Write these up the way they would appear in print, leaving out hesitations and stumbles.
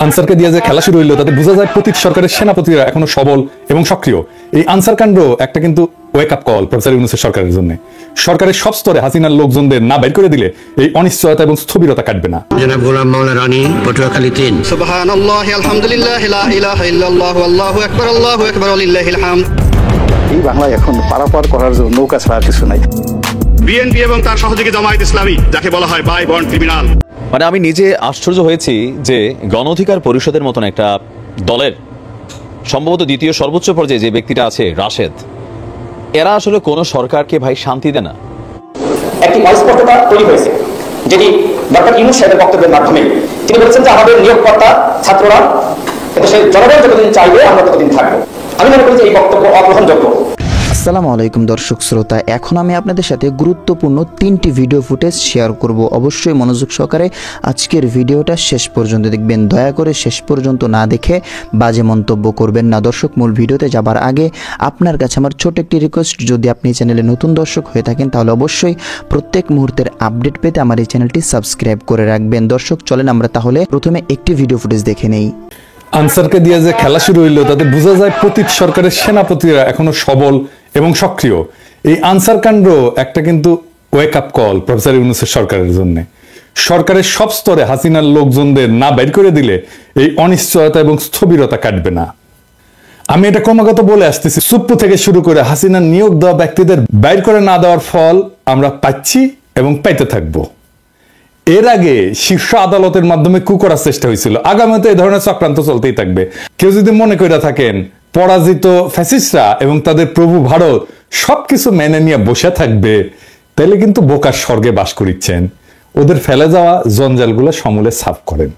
আনসারকে দিয়ে যে খেলা শুরু হইলো তাতে বোঝা যায় প্রতি সরকারের সেনাপতিরা এখনো সবল এবং সক্রিয়। এই আনসার কাণ্ড একটা কিন্তু ওয়েক আপ কল প্রফেসর ইউনূসের সরকারের জন্য। সরকারের সব স্তরে হাসিনার লোকজনদের না বের করে দিলে এই অনিশ্চয়তা এবং স্থবিরতা কাটবে না। জনাব গোলাম মাওলা রানী, পটুয়াখালী ৩। সুবহানাল্লাহ, আলহামদুলিল্লাহ, লা ইলাহা ইল্লাল্লাহ, আল্লাহু আকবার, আল্লাহু আকবার, লিল্লাহিল হামদ। এই বাংলায় এখন পারাপার করার জন্য নৌকা ছাড়া আর কিছু নাই। বিএনপি এবং তার সহযোগী জামায়াত ইসলামী, যাকে বলা হয় বাই বন্ড ক্রিমিনাল। মানে আমি নিজে আশ্চর্য হয়েছি যে গণ অধিকার পরিষদের মতন একটা দলের সম্ভবত দ্বিতীয় সর্বোচ্চ পর্যায়ে যে ব্যক্তিটা আছে রাশেদ, এরা আসলে কোনো সরকারকে ভাই শান্তি দেয় না। একটি অস্পষ্টতা তৈরি হয়েছে, যেটি ডক্টর ইউনূস সাহেবের বক্তব্যের মাধ্যমে তিনি বলেছেন যে আমাদের নিয়োগকর্তা ছাত্ররা দেশের জনগণ যতদিন চাইবে আমরা ততদিন থাকবো। আমি মনে করি যে এই বক্তব্য অগ্রহণযোগ্য। আসসালামু আলাইকুম দর্শক শ্রোতা, এখন আমি আপনাদের সাথে গুরুত্বপূর্ণ 3টি ভিডিও ফুটেজ শেয়ার করব। অবশ্যই মনোযোগ সহকারে আজকের ভিডিওটা শেষ পর্যন্ত দেখবেন। দয়া করে শেষ পর্যন্ত না দেখে বাজে মন্তব্য করবেন না। দর্শক, মূল ভিডিওতে যাবার আগে আপনার কাছে আমার ছোট একটি রিকোয়েস্ট, যদি আপনি চ্যানেলে নতুন দর্শক হয়ে থাকেন তাহলে অবশ্যই প্রত্যেক মুহূর্তের আপডেট পেতে আমার এই চ্যানেলটি সাবস্ক্রাইব করে রাখবেন। দর্শক চলেন আমরা তাহলে প্রথমে একটি ভিডিও ফুটেজ দেখে নেই। আনসারকে দিয়ে যে খেলা শুরু হইলো তাতে বোঝা যায় প্রতি সরকারের সেনাপতিরা এখনো সবল এবং সক্রিয়। এই আনসার কাণ্ড একটা কিন্তু ওয়েক আপ কল প্রফেসর ইউনূসের সরকারের জন্য। সরকারের সব স্তরে হাসিনার লোকজনদের না বের করে দিলে এই অনিশ্চয়তা এবং স্থবিরতা কাটবে না। আমি এটা ক্রমাগত বলে আসতেছি, সুপ্পু থেকে শুরু করে হাসিনার নিয়োগ দেওয়া ব্যক্তিদের বাইর করে না দেওয়ার ফল আমরা পাচ্ছি এবং পাইতে থাকবো। এর আগে শীর্ষ আদালতের মাধ্যমে কু করার চেষ্টা হয়েছিল, আগামীতে এই ধরনের চক্রান্ত চলতেই থাকবে। কেউ যদি মনে করে থাকেন পরাজিত ফ্যাসিস্টরা এবং তাদের প্রভু ভারত সবকিছু মেনে নিয়ে বসে থাকবে, তাহলে কিন্তু বোকার স্বর্গে বাস করিচ্ছেন। ওদের ফেলে যাওয়া জঞ্জালগুলো সমূলে সাফ করেন।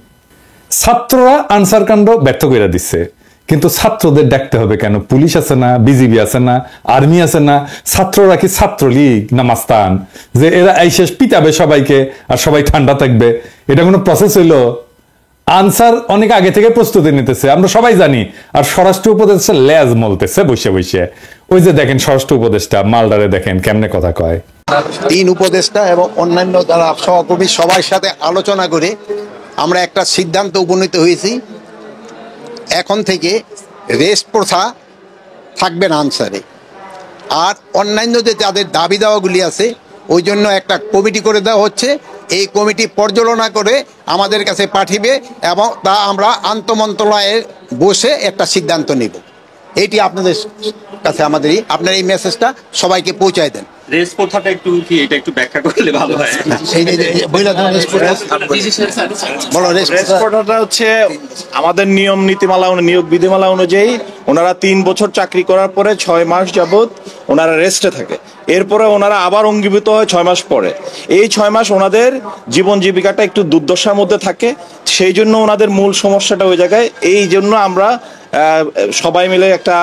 ছাত্ররা আনসার কাণ্ড ব্যর্থ করে দিচ্ছে, কিন্তু ছাত্রদের দেখতে হবে কেন? পুলিশ আছে না, বিজিবি আছে না, আর্মি আছে না? ছাত্ররা কি ছাত্রলীগ না মাস্তান যে এরা এই শেষ পিটাবে সবাইকে আর সবাই ঠান্ডা থাকবে? এটা কোনো প্রসেস হইলো? আনসার অনেক আগে থেকে প্রস্তুতি নিতেছে, আমরা সবাই জানি। আর স্বরাষ্ট্র উপদেষ্টা লেজ মলতেছে বসে বসে। ওই যে দেখেন স্বরাষ্ট্র উপদেষ্টা মালদারে দেখেন কেমনে কথা কয়। 3 উপদেষ্টা এবং অন্যান্য যারা সহকর্মী সবার সাথে আলোচনা করে আমরা একটা সিদ্ধান্ত উপনীত হয়েছি, এখন থেকে রেস্ট প্রথা থাকবে না আনসারে। আর অন্যান্য যে যাদের দাবি দাওয়াগুলি আছে ওই জন্য একটা কমিটি করে দেওয়া হচ্ছে। এই কমিটি পর্যালোচনা করে আমাদের কাছে পাঠিয়ে এবং তা আমরা আন্তঃমন্ত্রণালয়ে বসে একটা সিদ্ধান্ত নেব। এইটি আপনাদের কাছে আপনার এই মেসেজটা সবাইকে পৌঁছায় দেন। রেস প্রথাটা একটু কি এটা একটু ব্যাখ্যা করলে ভালো হয়। রেস প্রথাটা হচ্ছে আমাদের নিয়ম নীতিমালা, নিয়োগ বিধিমালা অনুযায়ী ওনারা 3 বছর চাকরি করার পরে 6 মাস যাবত ওনারা রেস্টে থাকে। এরপরে ওনারা আবার অঙ্গীভূত হয় 6 মাস পরে। এই 6 মাস ওনাদের জীবন জীবিকাটা একটু দুর্দশার মধ্যে থাকে। সেই জন্য ওনাদের মূল সমস্যাটা ওই জায়গায়। এই জন্য আমরা সবাই মিলে একটা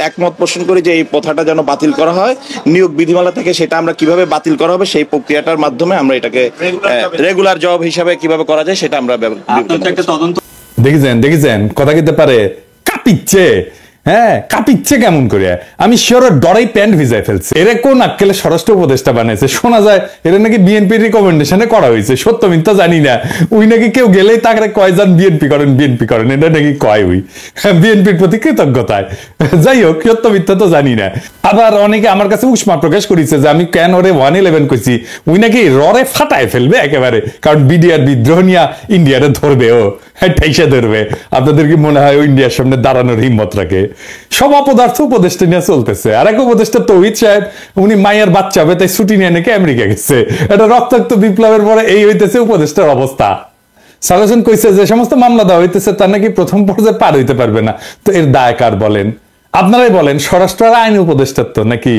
একমত পোষণ করি যে এই প্রথাটা যেন বাতিল করা হয়। নিয়োগ বিধিমালা থেকে সেটা আমরা কিভাবে বাতিল করা হবে সেই প্রক্রিয়াটার মাধ্যমে আমরা এটাকে রেগুলার জব হিসাবে কিভাবে করা যায় সেটা আমরা দেখেছেন কথা কিনতে পারে কাঁপিচ্ছে। হ্যাঁ, কাঁপিচ্ছে কেমন করে? আমি শিওর ডরাই প্যান্ট ভিজাই ফেলছে। এরা কোন আক্কেলে স্বরাষ্ট্র উপদেষ্টা বানাইছে? শোনা যায় এরা নাকি বিএনপির রিকমেন্ডেশনে করা হয়েছে। সত্য মিথ্যা জানি না। উই নাকি কেউ গেলেই তাকে কয় যান বিএনপি করেন, বিএনপি করেন, এটা নাকি কয় উই বিএনপির প্রতি কৃতজ্ঞতায়। যাই হোক, সত্য মিথ্যা তো জানি না। আবার অনেকে আমার কাছে উষ্মা প্রকাশ করেছে যে আমি কেন ওরে 111 কইছি। উই নাকি ররে ফাটায় ফেলবে একেবারে, কারণ বিডিআর বিদ্রোহ নিয়ে ইন্ডিয়ারে ধরবে, ও ঠাইসে ধরবে। আপনাদের কি মনে হয় ও ইন্ডিয়ার সামনে দাঁড়ানোর হিম্মত রাখে? সব অপদার্থ উপদেষ্টা নিয়ে চলতেছে। আর এক উপদেষ্টা তৌহিদ সাহেব, উনি মায়ের বাচ্চা হবে তাই ছুটি নিয়ে নাকি আমেরিকা গেছে। এটা রক্তাক্ত বিপ্লবের পরে এই হইতেছে উপদেষ্টার অবস্থা। সালেজন কইছে যে সমস্ত মামলা দেওয়া হইতেছে তার নাকি প্রথম পর্যায়ে পার হইতে পারবে না। তো এর দায় কার বলেন? আপনারাই বলেন। স্বরাষ্ট্র আইন উপদেষ্টার তো নাকি?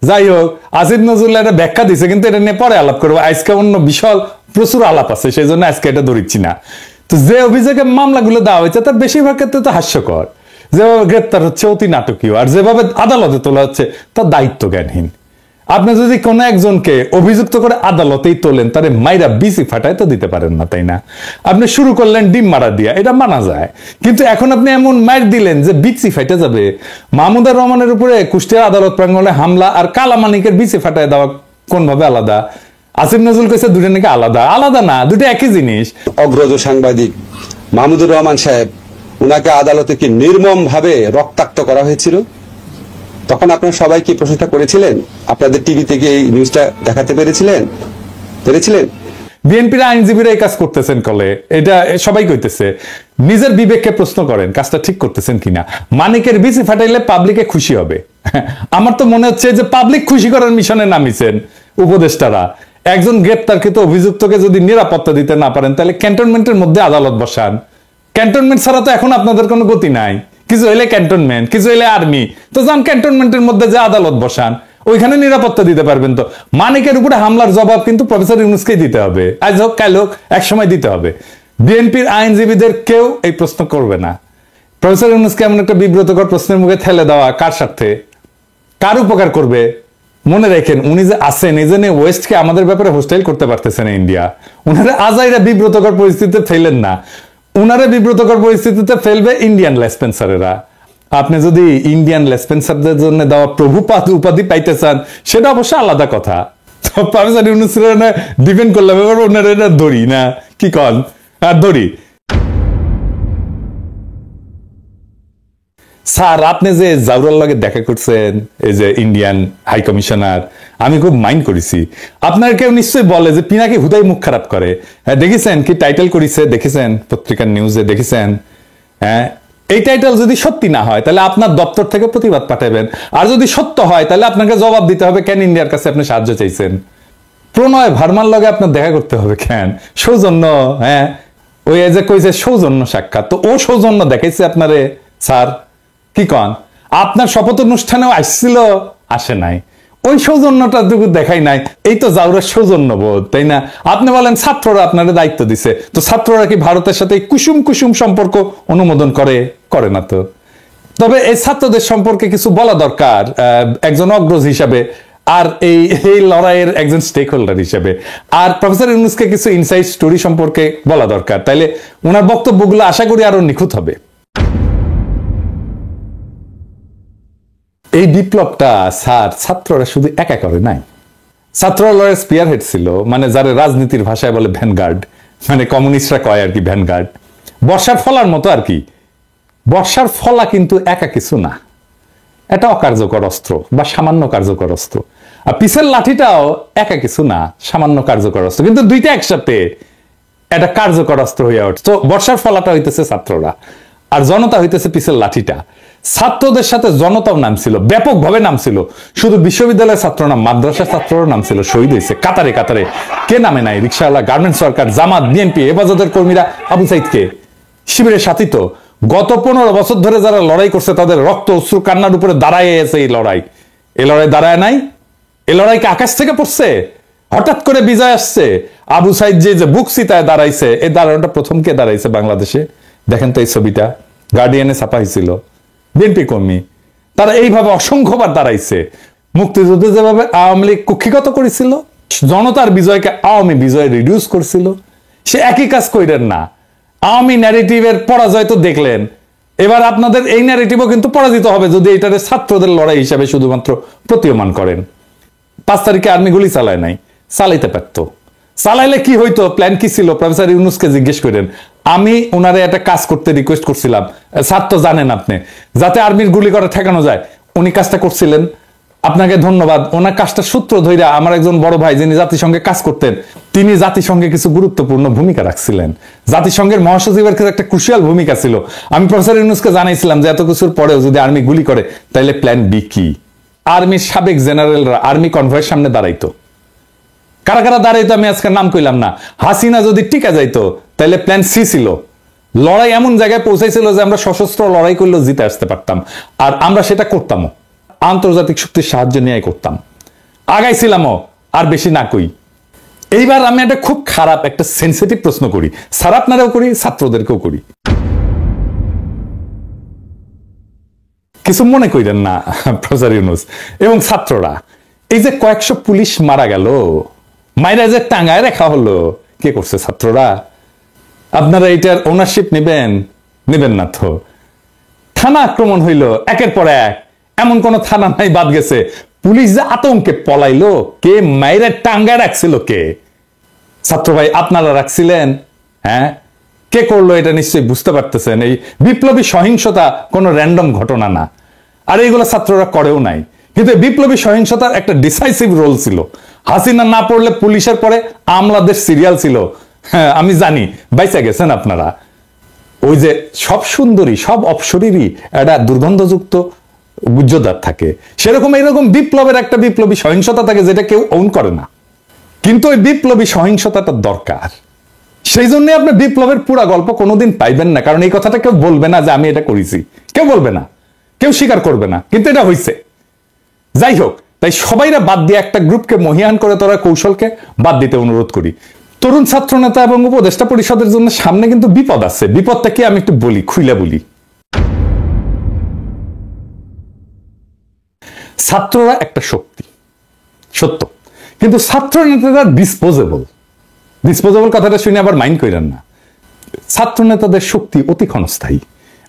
যাই হোক, আসিফ নজরুল্লাহ এটা ব্যাখ্যা দিছে, কিন্তু এটা নিয়ে পরে আলাপ করবো। আজকে অন্য বিশাল প্রচুর আলাপ আছে, সেই জন্য আজকে এটা ধরিচ্ছি না। তো যে অভিযোগে মামলাগুলো দেওয়া হয়েছে তার বেশিরভাগ ক্ষেত্রে তো হাস্যকর। যেভাবে গ্রেপ্তার হচ্ছে অতি নাটকীয়, আর যেভাবে আদালতে তোলা হচ্ছে তার দায়িত্ব জ্ঞানহীন। আপনি যদি কোনো একজনকে অভিযুক্ত করে আদালতেই তোলেন, তারে মাইরা বিসি ফাটায় তো দিতে পারেন না, তাই না? আপনি শুরু করলেন ডিম মারা দিয়া, এটা মানা যায়। কিন্তু এখন আপনি এমন মাইর দিলেন যে বিসি ফাইটে যাবে। মাহমুদুর রহমানের উপরে কুষ্টিয়ার আদালত প্রাঙ্গণে হামলা আর কালামানিকের বিসি ফাটায় দেওয়া কোন ভাবে আলাদা? আসিফ নজরুল কইছে দুটো নাকি আলাদা। আলাদা না, দুটো একই জিনিস। অগ্রজ সাংবাদিক মাহমুদুর রহমান সাহেব, উনাকে আদালতে কি নির্মম ভাবে রক্তাক্ত করা হয়েছিল, তখন আপনারা সবাই কি প্রশংসা করেছিলেন? আপনাদের টিভিতে কি এই নিউজটা দেখাতে পেরেছিলেন? বিএনপির আইনজীবীরা এই কাজ করতেছেন কলে, এটা সবাই কইতেছে। নিজের বিবেককে প্রশ্ন করেন কাজটা ঠিক করতেছেন কিনা। মানিকের বিচি ফাটাইলে পাবলিকে খুশি হবে। আমার তো মনে হচ্ছে যে পাবলিক খুশি করার মিশনে নামিছেন উপদেষ্টারা। একজন গ্রেপ্তারকৃত অভিযুক্তকে যদি নিরাপত্তা দিতে না পারেন, তাহলে ক্যান্টনমেন্টের মধ্যে আদালত বসান। ক্যান্টনমেন্ট ছাড়া তো এখন আপনাদের কোনো গতি নাই। কিছু হইলে ক্যান্টনমেন্ট, কিছু হইলে আর্মি, তো যান ক্যান্টনমেন্টের মধ্যে যে আদালত বসান, ওইখানে নিরাপত্তা দিতে পারবেন। তো মানিকের উপরে হামলার জবাব কিন্তু প্রফেসর ইউনূসকেই দিতে হবে, আজ হোক কাল হোক, এক সময় দিতে হবে। বিএনপির আইনজীবীদের কেউ এই প্রশ্ন করবে না। প্রফেসর ইউনূসকে এমন একটা বিব্রতকর প্রশ্নের মুখে ঠেলে দেওয়া কার স্বার্থে, কার উপকার করবে? মনে রাখেন, উনি যে আছেন, এই জন্য ওয়েস্টকে আমাদের ব্যাপারে হোস্টাইল করতে পারতেছে না ইন্ডিয়া। উনারা আজাইরা বিব্রতকর পরিস্থিতিতে ফেলেন না, উনারা বিব্রতকর পরিস্থিতিতে ফেলবে ইন্ডিয়ান লেসপেন্সারেরা। আপনি যদি ইন্ডিয়ান লেসপেন্সারদের জন্য দেওয়া প্রভুপাদ উপাধি পাইতে চান, সেটা অবশ্য আলাদা কথা। প্রফেসর ইউনূসের ডিপেন্ড করলাম, এবার ওনার এটা ধরি না, কি কন আর ধরি। স্যার, আপনি যে জাউরার লগে দেখা করছেন, এই যে ইন্ডিয়ান হাই কমিশনার, আমি খুব মাইন্ড করেছি। আপনার কেউ নিশ্চয়ই বলে যে পিনাকি হুদাই মুখ খারাপ করে। হ্যাঁ, দেখেছেন কি টাইটেল করেছে, দেখেছেন পত্রিকার নিউজে দেখেছেন? হ্যাঁ, এই টাইটেল যদি সত্যি না হয়, তাহলে আপনার দপ্তর থেকে প্রতিবাদ পাঠাবেন। আর যদি সত্য হয়, তাহলে আপনাকে জবাব দিতে হবে কেন ইন্ডিয়ার কাছে আপনি সাহায্য চাইছেন। প্রণয় ভার্মার লগে আপনার দেখা করতে হবে কেন? সৌজন্য, হ্যাঁ, ওই যে কইছে সৌজন্য সাক্ষাৎ, তো ও সৌজন্য দেখাইছে আপনারে স্যার, কি কন? আপনার শপথ অনুষ্ঠানেও আসছিল, আসে নাই, ওই সৌজন্যটা দেখাই নাই। এই তো জাউরের সৌজন্য বোধ, তাই না? আপনি বলেন ছাত্ররা আপনার দায়িত্ব দিছে, তো ছাত্ররা কি ভারতের সাথে কুসুম কুসুম সম্পর্ক অনুমোদন করে না তো। তবে এই ছাত্রদের সম্পর্কে কিছু বলা দরকার একজন অগ্রজ হিসাবে, আর এই লড়াইয়ের একজন স্টেক হোল্ডার হিসেবে। আর প্রফেসর ইউনূসকে কিছু ইনসাইড স্টোরি সম্পর্কে বলা দরকার, তাইলে ওনার বক্তব্যগুলো আশা করি আরো নিখুঁত হবে। এই বিপ্লবটা স্যার ছাত্ররা শুধু একা করে নাই, ছাত্ররা লড়াই স্পিয়ার হেড ছিল, মানে যারা রাজনীতির ভাষায় বলে ভ্যানগার্ড, মানে কমিউনিস্টরা কয় আর কি ভ্যানগার্ড, বর্ষার ফলার মতো আর কি। বর্ষার ফলা কিন্তু একা কিছু না, এটা অকার্যকর অস্ত্র বা সামান্য কার্যকর অস্ত্র। আর পিসের লাঠিটাও একা কিছু না, সামান্য কার্যকর অস্ত্র, কিন্তু দুইটা একসাথে এটা কার্যকর অস্ত্র হইয়া উঠছে। তো বর্ষার ফলাটা হইতেছে ছাত্ররা, আর জনতা হইতেছে পিসের লাঠিটা। ছাত্রদের সাথে জনতাও নামছিল, ব্যাপকভাবে নামছিল। শুধু বিশ্ববিদ্যালয়ের ছাত্র না, মাদ্রাসা ছাত্রও নামছিল, শহীদ হয়েছে কাতারে কাতারে। কে নামে নাই? রিকশাওয়ালা, গার্মেন্টস ওয়ার্কার, জামাত, বিএনপি, হেফাজতের কর্মীরা, আবু সাইদকে শিবিরের সাথী। তো গত 15 বছর ধরে যারা লড়াই করছে, তাদের রক্ত অশ্রু কান্নার উপরে দাঁড়ায় আছে এই লড়াই। এই লড়াই দাঁড়ায় নাই, এই লড়াইকে আকাশ থেকে পড়ছে, হঠাৎ করে বিজয় আসছে। আবু সাইদ যে বুক চিতায় দাঁড়াইছে, এই দাঁড়ানোটা প্রথম কে দাঁড়াইছে বাংলাদেশে? দেখেন তো এই ছবিটা, গার্ডিয়ানে ছাপা হয়েছিল, বিএনপি কর্মী। তারা এইভাবে অসংখ্যবার দাঁড়াইছে। মুক্তিযুদ্ধে যেভাবে আওয়ামী লীগ কুক্ষিগত করেছিল, জনতার বিজয়কে আওয়ামী বিজয় রিডিউস করছিল, সে একই কাজ কইরেন না। আওয়ামী ন্যারেটিভের পরাজয় তো দেখলেন, এবার আপনাদের এই ন্যারেটিভও কিন্তু পরাজিত হবে যদি এটারে ছাত্রদের লড়াই হিসাবে শুধুমাত্র প্রতীয়মান করেন। 5 তারিখে আর্মি গুলি চালায় নাই, চালাইতে পারত। চালাইলে কি হইতো, প্ল্যান কি ছিল? প্রফেসর ইউনূসকে জিজ্ঞেস করেন। আমি ওনারে একটা কাজ করতে রিকোয়েস্ট করছিলাম, স্যার তো জানেন আপনি, যাতে আর্মির গুলি করা ঠেকানো যায়। উনি কাজটা করছিলেন, আপনাকে ধন্যবাদ। ওনার কাজটা সূত্র ধইরা আমার একজন বড় ভাই যিনি জাতিসংঘে কাজ করতেন, তিনি জাতিসংঘে কিছু গুরুত্বপূর্ণ ভূমিকা রাখছিলেন। জাতিসংঘের মহাসচিবের ক্ষেত্রে একটা ক্রুশিয়াল ভূমিকা ছিল। আমি প্রফেসর ইউনূসকে জানাইছিলাম যে এত কিছুর পরেও যদি আর্মি গুলি করে, তাইলে প্ল্যান বি কি? আর্মির সাবেক জেনারেলরা আর্মি কনভয়ের সামনে দাঁড়াইতো। কারা কারা দাঁড়াইতো আমি আজকে নাম কইলাম না। হাসিনা যদি টিকা যাইতো, তাহলে প্ল্যান সি ছিল। লড়াই এমন জায়গায় পৌঁছাইছিল যে আমরা সশস্ত্র লড়াই করলেও জিতে আসতে পারতাম, আর আমরা সেটা করতামও, আন্তর্জাতিক শক্তির সাহায্য নিয়ে করতাম, আগাইছিলামও, আর বেশি না কই। এইবার আমি একটা খুব খারাপ একটা সেন্সিটিভ প্রশ্ন করি, স্যার আপনারাও করি, ছাত্রদেরকেও করি, কিছু মনে করেন না প্রফেসর ইউনূস এবং ছাত্ররা। এই যে কয়েকশো পুলিশ মারা গেল, মাইরা যে টাঙ্গায় রাখা হলো, কে করছে? ছাত্ররা। আপনারা এটার ওনারশিপ নেবেন না তো। থানা আক্রমণ হইল একের পর এক, এমন কোন থানা নাই বাদ গেছে। পুলিশ যে আতঙ্কে পলাইলো, কে মাইরা টাঙ্গায় রাখছিল? কে? ছাত্র ভাই আপনারা রাখছিলেন? হ্যাঁ, কে করলো এটা নিশ্চয়ই বুঝতে পারতেছেন। এই বিপ্লবী সহিংসতা কোনো র্যান্ডম ঘটনা না, আর এইগুলো ছাত্ররা করেও নাই। কিন্তু বিপ্লবী সহিংসতার একটা ডিসাইসিভ রোল ছিল। হাসিনা না পড়লে পুলিশের পরে আমলাদের সিরিয়াল ছিল। হ্যাঁ, আমি জানি বাইসা গেছেন আপনারা। ওই যে সব সুন্দরী সব অপসরীরই একটা দুর্গন্ধযুক্ত গুজ্জদার থাকে, সেরকম এইরকম বিপ্লবের একটা বিপ্লবী সহিংসতা থাকে যেটা কেউ ওন করে না। কিন্তু ওই বিপ্লবী সহিংসতাটা দরকার। সেই জন্য আপনি বিপ্লবের পুরা গল্প কোনোদিন পাইবেন না, কারণ এই কথাটা কেউ বলবে না যে আমি এটা করেছি, কেউ বলবে না, কেউ স্বীকার করবে না, কিন্তু এটা হয়েছে। যাই হোক, তাই সবাইরা বাদ দিয়ে একটা গ্রুপকে মহিয়ান করে তোরা কৌশলকে বাদ দিতে অনুরোধ করি। তরুণ ছাত্র নেতা এবং উপদেষ্টা পরিষদের জন্য সামনে কিন্তু বিপদ আছে। বিপদটা কি আমি একটু বলি, খুইলা বলি। ছাত্ররা একটা শক্তি, সত্য, কিন্তু ছাত্র নেতারা ডিসপোজেবল। ডিসপোজেবল কথাটা শুনে আবার মাইন্ড করেন না। ছাত্র নেতাদের শক্তি অতি ক্ষণস্থায়ী।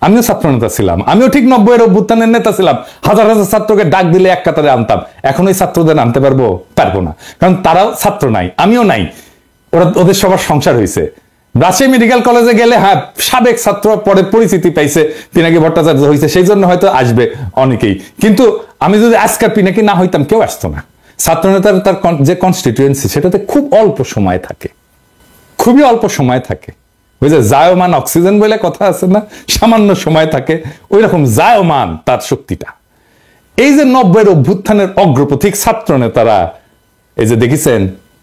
আমিও ছাত্র নেতা ছিলাম, আমিও ঠিক 90-এর অভ্যুত্থানের নেতা ছিলাম। হাজার হাজার ছাত্রকে ডাক দিলে এক কাতারে আনতাম। এখন ওই ছাত্রদের আনতে পারবো না, কারণ তারাও ছাত্র নাই, আমিও নাই। ওদের সবার সংসার হয়েছে। রাজশাহী মেডিকেল কলেজে গেলে হ্যাঁ, সাবেক ছাত্র পরে পরিচিতি পাইছে, পিনাকি ভট্টাচার্য হয়েছে, সেই জন্য হয়তো আসবে অনেকেই। কিন্তু আমি যদি আজকাল পিনাকি না হইতাম, কেউ আসতো না। ছাত্র নেতার তার যে কনস্টিটিউয়েন্সি, সেটাতে খুব অল্প সময় থাকে, খুবই অল্প সময় থাকে। ওই যে জায়মান অক্সিজেন বলে কথা আছে না, সামান্য সময় থাকে, ওই রকম জায়মান তার শক্তিটা। এই যে 90-এর অভ্যুত্থানের অগ্রপথিক ছাত্র নেতারা, এই যে দেখেছেন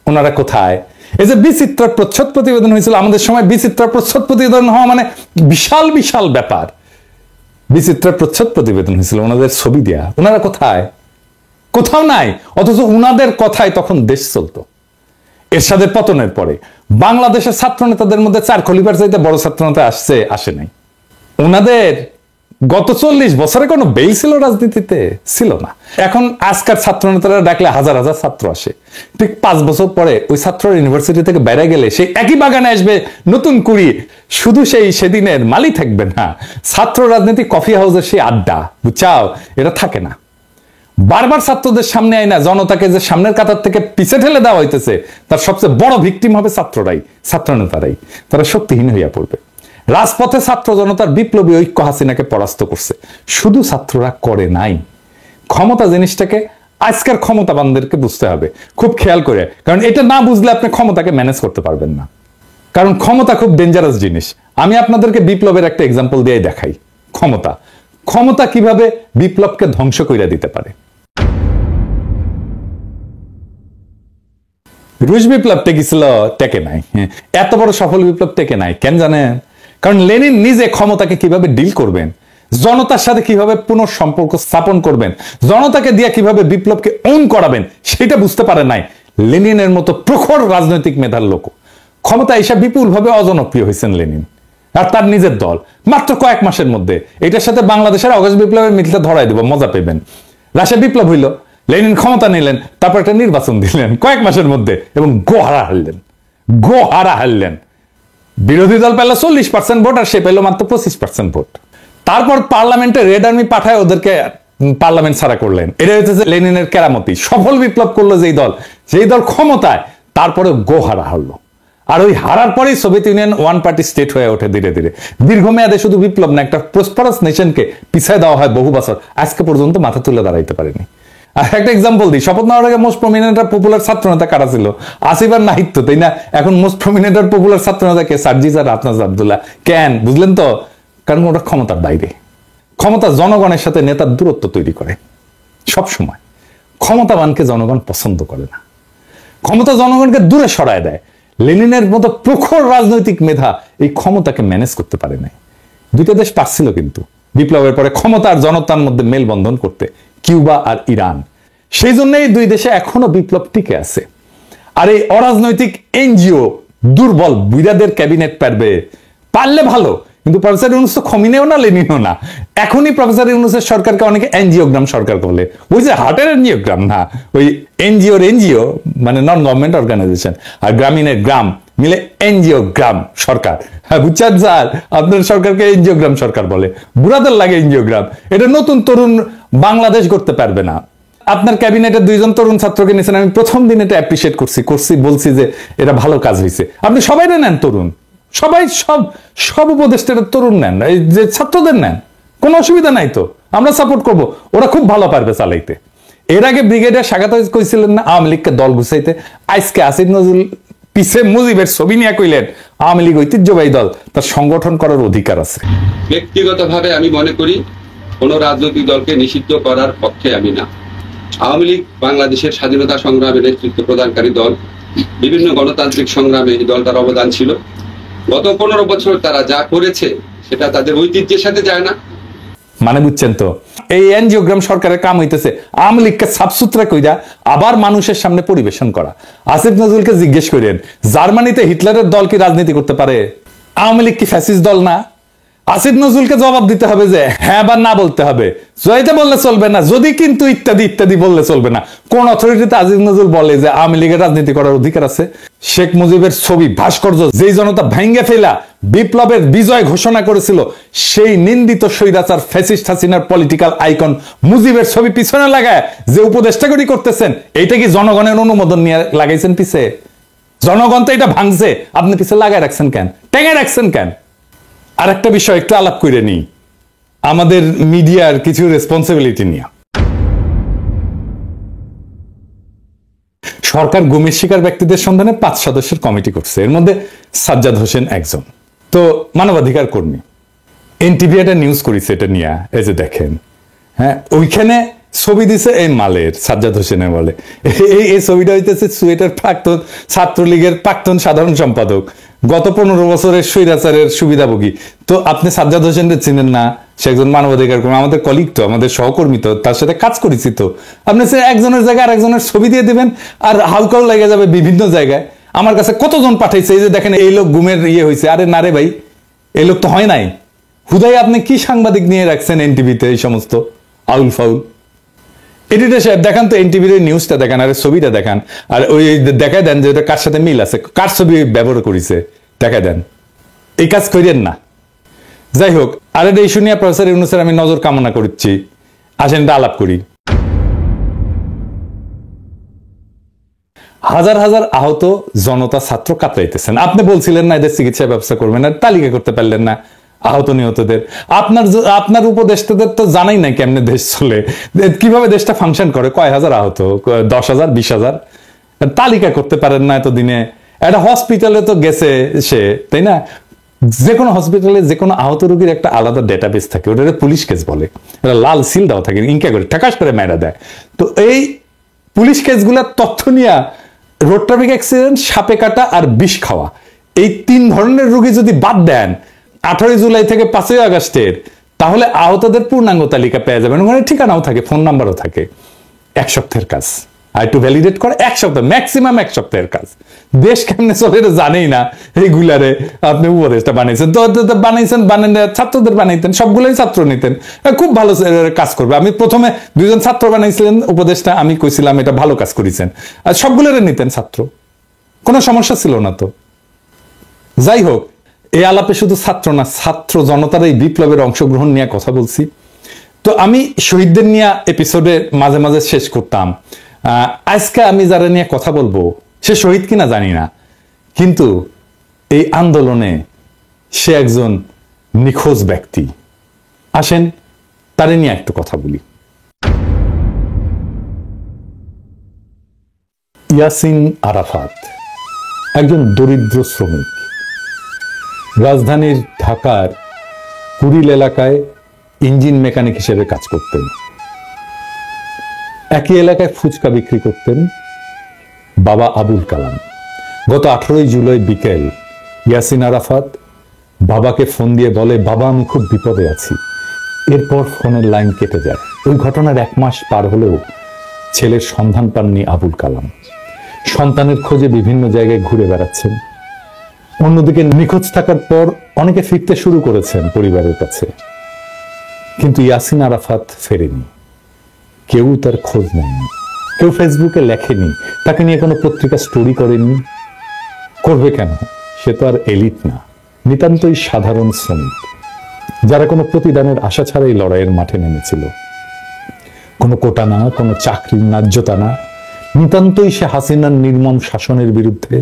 ওনারা কোথায়। এই যে বিচিত্রার প্রচ্ছদ প্রতিবেদন হয়েছিল আমাদের সময়, বিচিত্রার প্রচ্ছদ প্রতিবেদন হওয়া মানে বিশাল বিশাল ব্যাপার। বিচিত্রার প্রচ্ছদ প্রতিবেদন হয়েছিল, ওনাদের ছবি দেয়া, ওনারা কোথায়? কোথাও নাই। অথচ উনাদের কথায় তখন দেশ চলতো। এরশাদের পতনের পরে বাংলাদেশের ছাত্র নেতাদের মধ্যে 4 খলিফার চাইতে বড় ছাত্র নেতা আসে নাই। ওনাদের গত 40 বছরে কোনো বেল ছিল রাজনীতিতে? ছিল না। এখন আজকার ছাত্র নেতারা ডাকলে হাজার হাজার ছাত্র আসে। ঠিক 5 বছর পরে ওই ছাত্র ইউনিভার্সিটি থেকে বেড়ে গেলে সেই একই বাগানে আসবে নতুন কুড়ি, শুধু সেদিনের মালি থাকবে না। ছাত্র রাজনীতি কফি হাউসের সেই আড্ডা, বুঝছাও, এটা থাকে না। বারবার ছাত্রদের সামনে আয় না, জনতাকে যে সামনের কাতার থেকে পিছে ঠেলে দেওয়া হইতেছে, তার সবচেয়ে বড় ভিকটিম হবে ছাত্ররাই, ছাত্র নেতারাই। তারা শক্তিহীন হইয়া পড়বে। রাজপথে ছাত্র জনতার বিপ্লবী ঐক্য হাসিনাকে পরাস্ত করছে। শুধু ছাত্ররা করে নাই। ক্ষমতা জিনিসটাকে আজকের ক্ষমতাবানদেরকে বুঝতে হবে খুব খেয়াল করে, কারণ এটা না বুঝলে আপনি ক্ষমতাকে ম্যানেজ করতে পারবেন না। কারণ ক্ষমতা খুব ডেঞ্জারাস জিনিস। আমি আপনাদেরকে বিপ্লবের একটা এক্সাম্পল দিয়ে দেখাই। ক্ষমতা কিভাবে বিপ্লবকে ধ্বংস করে দিতে পারে। রুশ বিপ্লব টেকেছিল, টেকে নাই। এত বড় সফল বিপ্লব টেকে নাই কেন জানেন? কারণ লেনিন নিজে ক্ষমতাকে কিভাবে ডিল করবেন, জনতার সাথে কিভাবে পুনঃসম্পর্ক স্থাপন করবেন, জনতাকে দিয়ে কিভাবে বিপ্লবকে ওন করাবেন, সেটা বুঝতে পারে নাই লেনিনের মতো প্রখর রাজনৈতিক মেধার লোক। ক্ষমতা এসে বিপুলভাবে অজনপ্রিয় হয়েছেন লেনিন আর তার নিজের দল মাত্র কয়েক মাসের মধ্যে। এটার সাথে বাংলাদেশের অগস্ট বিপ্লবের মিলটা ধরাই দেব, মজা পেবেন। রাশিয়া বিপ্লব হইল, লেনিন ক্ষমতা নিলেন, তারপর একটা নির্বাচন দিলেন কয়েক মাসের মধ্যে এবং গোহারা হারলেন। বিরোধী দল পেল 40% ভোট আর সে পেল মাত্র 25% ভোট। তারপর পার্লামেন্টে রেড আর্মি পাঠায় ওদেরকে পার্লামেন্ট ছাড়া করলেন। এটা হচ্ছে লেনিনের কেরামতি। সফল বিপ্লব করলো যেই দল ক্ষমতায়, তারপরে গোহারা হারলো। আর ওই হারার পরেই Soviet union one party state হয়ে ওঠে ধীরে ধীরে। দীর্ঘমেয়াদে শুধু বিপ্লব না, একটা প্রসপারাস নেশনকে পিছায় দেওয়া হয় বহু বছর, আজকে পর্যন্ত মাথা তুলে দাঁড়াইতে পারেনি। আর একটা এক্সাম্পল দিই, শপথ নেওয়ার আগে মোস্ট প্রমিনেন্ট আর পপুলার ছাত্র নেতা কারা ছিল? আসিফ আর নাহিদ, তাই না? এখন মোস্ট প্রমিনেন্ট আর পপুলার ছাত্র নেতা কে? সার্জিস আর আফনাজ আব্দুল্লাহ। কেন বুঝলেন তো? কারণ ওটা ক্ষমতার বাইরে। ক্ষমতা জনগণের সাথে নেতার দূরত্ব তৈরি করে। সব সময় ক্ষমতাবানকে জনগণ পছন্দ করে না, ক্ষমতা জনগণকে দূরে সরায় দেয়। লেনিনের মতো প্রখর রাজনৈতিক মেধা এই ক্ষমতাকে ম্যানেজ করতে পারে নাই। দুইটা দেশ পারছিল কিন্তু বিপ্লবের পরে ক্ষমতা আর জনতার মধ্যে মেলবন্ধন করতে, কিউবা আর ইরান। সেই জন্য এই দুই দেশে এখনো বিপ্লব টিকে আছে। আর এই অরাজনৈতিক এনজিও দুর্বল বুইরাদের ক্যাবিনেট পারলে ভালো, কিন্তু প্রফেসর ইউনূস তো খমিনেও না লেনিনও না। এখনই প্রফেসর ইউনূসের সরকারকে অনেকে এনজিওগ্রাম সরকার বলে। ওই যে হার্টের এনজিওগ্রাম না, ওই এনজিও মানে নন গভর্নমেন্ট অর্গানাইজেশন, আর গ্রামীণের গ্রাম মিলে এনজিওগ্রাম সরকার। হ্যাঁ বুঝছেন স্যার, আপনার সরকারকে এনজিওগ্রাম সরকার বলে। বুড়াদের লাগে এনজিওগ্রাম। এটা নতুন তরুণ বাংলাদেশ করতে পারবে না। আপনার ক্যাবিনেটে 2জন তরুণ ছাত্রকে নিয়েছেন, আমি প্রথম দিন এটা অ্যাপ্রিসিয়েট করছি, বলছি যে এটা ভালো কাজ হয়েছে। আপনি সবাই নেন তরুণ, সবাই সব উপদেষ্টারা তরুণ নেন, এই যে ছাত্রদের নেন, কোনো অসুবিধা নাই তো, আমরা সাপোর্ট করব, ওরা খুব ভালো পারবে চালাইতে। এর আগে ব্রিগেডিয়ার স্বাগত কইছিলেন না আওয়ামী লীগকে দল গুছাইতে, আজকে আসিফ নজরুল পিছে মুজিবের ছবি নিয়ে কইলেন আওয়ামী লীগ ঐতিহ্যবাহী দল, তার সংগঠন করার অধিকার আছে। ব্যক্তিগতভাবে আমি মনে করি কোন রাজনৈতিক দলকে নিষিদ্ধ করার পক্ষে আমি না। আওয়ামী লীগ বাংলাদেশের স্বাধীনতা সংগ্রামে নেতৃত্ব প্রদানকারী দল, বিভিন্ন গণতান্ত্রিক সংগ্রামে এই দলটার অবদান ছিল। গত 15 বছর তারা যা করেছে সেটা তাদের ঐতিহ্যের সাথে যায় না। মানে বুঝছেন তো, এই এনজিওগ্রাম সরকারের কাম হইতেছে আওয়ামী লীগকে সাফসুতরা কইরা আবার মানুষের সামনে পরিবেশন করা। আসিফ নজরুলকে জিজ্ঞেস করেন, জার্মানিতে হিটলারের দল কি রাজনীতি করতে পারে? আওয়ামী লীগ কি ফ্যাসিস্ট দল না? আসিফ নজরুলকে জবাব দিতে হবে যে হ্যাঁ বা না বলতে হবে, জয়তে বললে চলবে না, যদি কিন্তু ইত্যাদি ইত্যাদি বললে চলবে না। কোন অথরিটিতে আসিফ নজরুল বলে যে আওয়ামী লীগের রাজনীতি করার অধিকার আছে? শেখ মুজিবের ছবি ভাস্কর্য যেই জনতা ভাঙ্গে ফেলা বিপ্লবের বিজয় ঘোষণা করেছিল, সেই নিন্দিত স্বৈরাচার ফ্যাসিস্ট হাসিনার পলিটিক্যাল আইকন মুজিবের ছবি পিছনে লাগায় যে উপদেষ্টাগিরি করতেছেন, এইটা কি জনগণের অনুমোদন নিয়ে লাগাইছেন পিছে? জনগণ তো এটা ভাঙছে, আপনি পিছে লাগায় রাখছেন কেন, টেঙে রাখছেন কেন? আর একটা বিষয় একটু আলাপ করে নিই, আমাদের মিডিয়ার কিছু রেসপন্সিবিলিটি নিয়ে। সরকার গুমের শিকার ব্যক্তিদের সন্ধানে 5 সদস্যের কমিটি করছে, এর মধ্যে সাজ্জাদ হোসেন একজন। তো মানবাধিকার কর্মী, এনটিভি একটা নিউজ করেছে এটা নিয়ে, এই যে দেখেন, হ্যাঁ ওইখানে ছবি দিছে এই মালের, সাজ্জাদ হোসেনের বলে এই ছবিটা হইতেছে সুয়েটার প্রাক্তন ছাত্রলীগের প্রাক্তন সাধারণ সম্পাদক, গত 15 বছরের স্বৈরাচারের সুবিধাভোগী। তো আপনি সাজ্জাদ হোসেনকে চিনেন না? সে একজন মানবাধিকার কর্মী, আমাদের কলিগ তো, আমাদের সহকর্মী তো, তার সাথে কাজ করেছি তো। আপনি সে একজনের জায়গায় আরেকজনের ছবি দিয়ে দিবেন আর হাউকাও লেগে যাবে বিভিন্ন জায়গায়। আমার কাছে কতজন পাঠাইছে, এই যে দেখেন এই লোক গুমের ইয়ে হয়েছে। আরে না রে ভাই, এই লোক তো হয় নাই। হুদাই আপনি কি সাংবাদিক নিয়ে রাখছেন এনটিভিতে এই সমস্ত আউল ফাউল? এডিটর সাহেব দেখান তো এনটিভির নিউজটা দেখান, আর ছবিটা দেখান, আর ওই দেখায় দেন যে এটা কার সাথে মিল আছে, কার ছবি ব্যবহার করেছে দেখায় দেন। এই কাজ করেন না। যাই হোক, আর এটা ইস্যু নিয়ে প্রফেসর ইউনূসের আমি নজর কামনা করছি। আসেন এটা আলাপ করি। হাজার হাজার আহত জনতা ছাত্র কাতরাইতেছেন। আপনি বলছিলেন না এদের চিকিৎসা ব্যবস্থা করবেন, আর তালিকা করতে পারলেন না আহত নিহতদের। আপনার উপদেষ্টাদের তো জানাই নাই কেমনে দেশ চলে, কিভাবে দেশটা ফাংশন করে, কয় হাজার আহত, 10,000 20,000, তালিকা করতে পারেন না এতদিনে। একটা হসপিটালে তো গেছে সে, তাই না? যে কোনো হসপিটালে যে কোনো আহত রোগীর একটা আলাদা ডেটাবেস থাকে, ওটা পুলিশ কেস বলে, এটা লাল সিল দেওয়া থাকে, ইনকা করে ঠাকাস করে মেরা দেয়। তো এই পুলিশ কেসগুলোর তথ্য নিয়ে রোড ট্রাফিক অ্যাক্সিডেন্ট, সাপে কাটা আর বিষ খাওয়া, এই 3 ধরনের রোগী যদি বাদ দেন 18 জুলাই থেকে 5 আগস্টের, তাহলে আহতদের পূর্ণাঙ্গ তালিকা পেয়ে যাবেন। ওখানে ঠিকানাও থাকে, ফোন নাম্বারও থাকে। 1 সপ্তাহের কাজ, আর একটু ভ্যালিডেট করে 1 সপ্তাহ, ম্যাক্সিমাম 1 সপ্তাহের কাজ। দেশ কেমনে চলে এটা জানেই না, এইগুলারে আপনি উপদেশটা বানাইছেন তো বানাইছেন, বানান ছাত্রদের বানাইতেন, সবগুলোই ছাত্র নিতেন, খুব ভালো কাজ করবে। আমি প্রথমে 2 জন ছাত্র বানাইছিলেন উপদেশটা, আমি কইছিলাম এটা ভালো কাজ করেছেন, আর সবগুলোরে নিতেন ছাত্র, কোনো সমস্যা ছিল না তো। যাই হোক, এই আলাপে শুধু ছাত্র না, ছাত্র জনতার এই বিপ্লবের অংশগ্রহণ নিয়ে কথা বলছি। তো আমি শহীদদের নিয়ে এপিসোডে মাঝে মাঝে শেষ করতাম। আজকে আমি যারা নিয়ে কথা বলবো সে শহীদ কিনা জানি না, কিন্তু এই আন্দোলনে সে একজন নিখোঁজ ব্যক্তি। আসেন তারে নিয়ে একটু কথা বলি। ইয়াসিন আরাফাত একজন দরিদ্র শ্রমিক, রাজধানীর ঢাকার কুড়িল এলাকায় ইঞ্জিন মেকানিক হিসেবে কাজ করতেন। একই এলাকায় ফুচকা বিক্রি করতেন বাবা আবুল কালাম। গত 18 জুলাই বিকেল ইয়াসিন আরাফাত বাবাকে ফোন দিয়ে বলে, বাবা আমি খুব বিপদে আছি। এরপর ফোনের লাইন কেটে যায়। ওই ঘটনার 1 মাস পার হলেও ছেলের সন্ধান পাননি আবুল কালাম। সন্তানের খোঁজে বিভিন্ন জায়গায় ঘুরে বেড়াচ্ছেন। অন্যদিকে নিখোঁজ থাকার পর অনেকে ফিরতে শুরু করেছেন পরিবারের কাছে, কিন্তু ইয়াসিন আরাফাত ফেরেনি। কেউ তার খোঁজ নেয়নি, কেউ ফেসবুকে লেখেনি, তাকে নিয়ে কোনো পত্রিকা স্টোরি করেনি। করবে কেন? সে তো আর এলিট না, নিতান্তই সাধারণ শ্রমিক, যারা কোনো প্রতিদানের আশা ছাড়াই লড়াইয়ের মাঠে নেমেছিল। কোনো কোটা না, কোনো চাকরির ন্যায্যতা না, নিতান্তই সে হাসিনার নির্মম শাসনের বিরুদ্ধে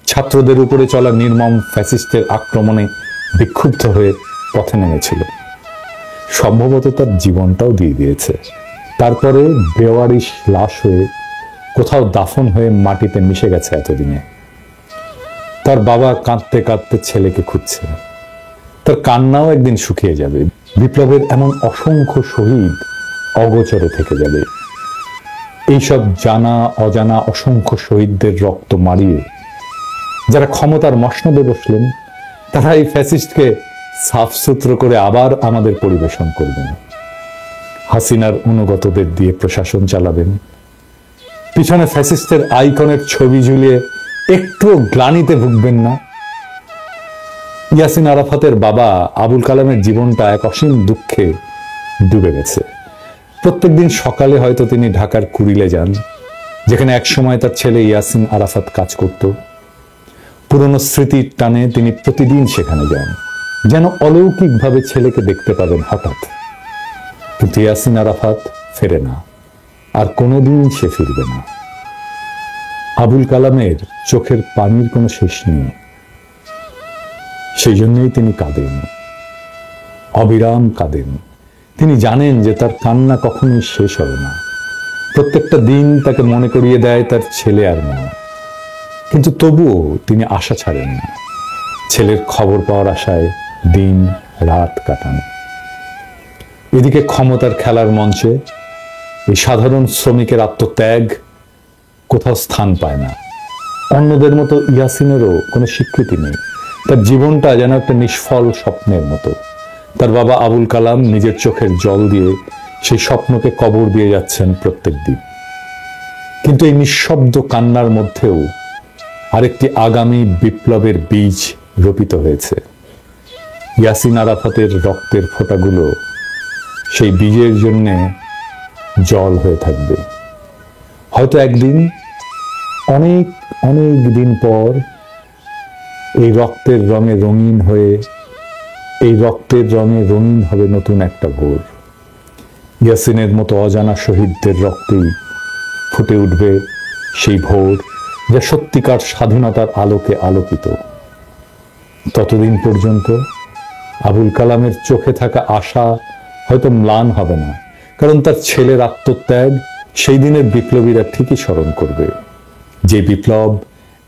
ছাত্রদের উপরে চলা নির্মম ফ্যাসিস্টের আক্রমণে বিক্ষুব্ধ হয়ে পথে নেমেছিল। সম্ভবত তার জীবনটাও দিয়ে দিয়েছে। তারপরে বেওয়ারিশ লাশ হয়ে কোথাও দাফন হয়ে মাটিতে মিশে গেছে এতদিনে। তার বাবা কাঁদতে কাঁদতে ছেলেকে খুঁজছে। তার কান্নাও একদিন শুকিয়ে যাবে। বিপ্লবের এমন অসংখ্য শহীদ অগোচরে থেকে যাবে। এইসব জানা অজানা অসংখ্য শহীদদের রক্ত মারিয়ে যারা ক্ষমতার মসনদে বসলেন, তারা এই ফ্যাসিস্টকে সাফসুতরো করে আবার আমাদের পরিবেশন করবেন। হাসিনার অনুগতদের দিয়ে প্রশাসন চালাবেন। পিছনে ফ্যাসিস্টের আইকনের ছবি ঝুলিয়ে একটু গ্লানিতে ভুগবেন না। ইয়াসিন আরাফাতের বাবা আবুল কালামের জীবনটা এক অসীম দুঃখে ডুবে গেছে। প্রত্যেকদিন সকালে হয়তো তিনি ঢাকার কুড়িলে যান, যেখানে একসময় তার ছেলে ইয়াসিন আরাফাত কাজ করত। পুরনো স্মৃতির টানে তিনি প্রতিদিন সেখানে যান, যেন অলৌকিকভাবে ছেলেকে দেখতে পাবেন হঠাৎ। কিন্তু ইয়াসিন আরাফাত ফেরে না, আর কোনোদিন সে ফিরবে না। আবুল কালামের চোখের পানির কোনো শেষ নেই। সেই জন্যই তিনি কাঁদেন, অবিরাম কাঁদেন। তিনি জানেন যে তার কান্না কখনোই শেষ হবে না। প্রত্যেকটা দিন তাকে মনে করিয়ে দেয় তার ছেলে আর মেয়ে। কিন্তু তবুও তিনি আশা ছাড়েন না। ছেলের খবর পাওয়ার আশায় দিন রাত কাটান। এদিকে ক্ষমতার খেলার মঞ্চে এই সাধারণ শ্রমিকের আত্মত্যাগ কোথাও স্থান পায় না। অন্যদের মতো ইয়াসিনেরও কোনো স্বীকৃতি নেই। তার জীবনটা যেন একটা নিষ্ফল স্বপ্নের মতো। তার বাবা আবুল কালাম নিজের চোখের জল দিয়ে সেই স্বপ্নকে কবর দিয়ে যাচ্ছেন প্রত্যেক দিন। কিন্তু এই নিঃশব্দ কান্নার মধ্যেও আরেকটি আগামী বিপ্লবের বীজ রোপিত হয়েছে। ইয়াসিন আরাফাতের রক্তের ফোঁটাগুলো সেই বীজের জন্যে জল হয়ে থাকবে। হয়তো একদিন, অনেক অনেক দিন পর, এই রক্তের রঙে রঙিন হয়ে, এই রক্তের রঙে রঙিন হবে নতুন একটা ভোর। ইয়াসিনের মতো অজানা শহীদদের রক্তেই ফুটে উঠবে সেই ভোর, যা সত্যিকার স্বাধীনতার আলোকে আলোকিত। ততদিন পর্যন্ত আবুল কালামের চোখে থাকা আশা হয়তো ম্লান হবে না, কারণ তার ছেলের আত্মত্যাগ সেই দিনের বিপ্লবীরা ঠিকই স্মরণ করবে। যে বিপ্লব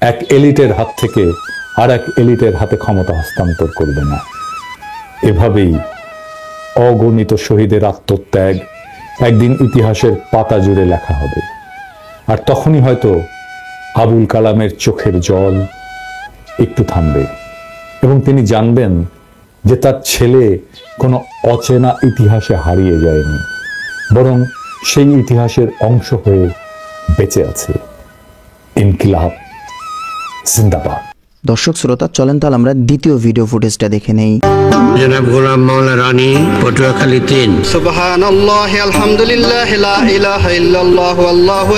এক এলিটের হাত থেকে আর এক এলিটের হাতে ক্ষমতা হস্তান্তর করবে না। এভাবেই অগণিত শহীদের আত্মত্যাগ একদিন ইতিহাসের পাতা জুড়ে লেখা হবে। আর তখনই হয়তো আবুল কালামের চোখের জল একটু থামবে এবং তিনি জানবেন যে তার ছেলে কোনো অচেনা ইতিহাসে হারিয়ে যায়নি, বরং সেই ইতিহাসের অংশ হয়ে বেঁচে আছে। ইনকিলাব জিন্দাবাদ। দর্শক শ্রোতা, চলেন তাহলে আমরা দ্বিতীয় ভিডিও ফুটেজটা দেখে নেই। জনাব গোলাম মাওলা রানী, পটুয়াখালী ৩। সুবহানাল্লাহি আলহামদুলিল্লাহি লা ইলাহা ইল্লাল্লাহু আল্লাহু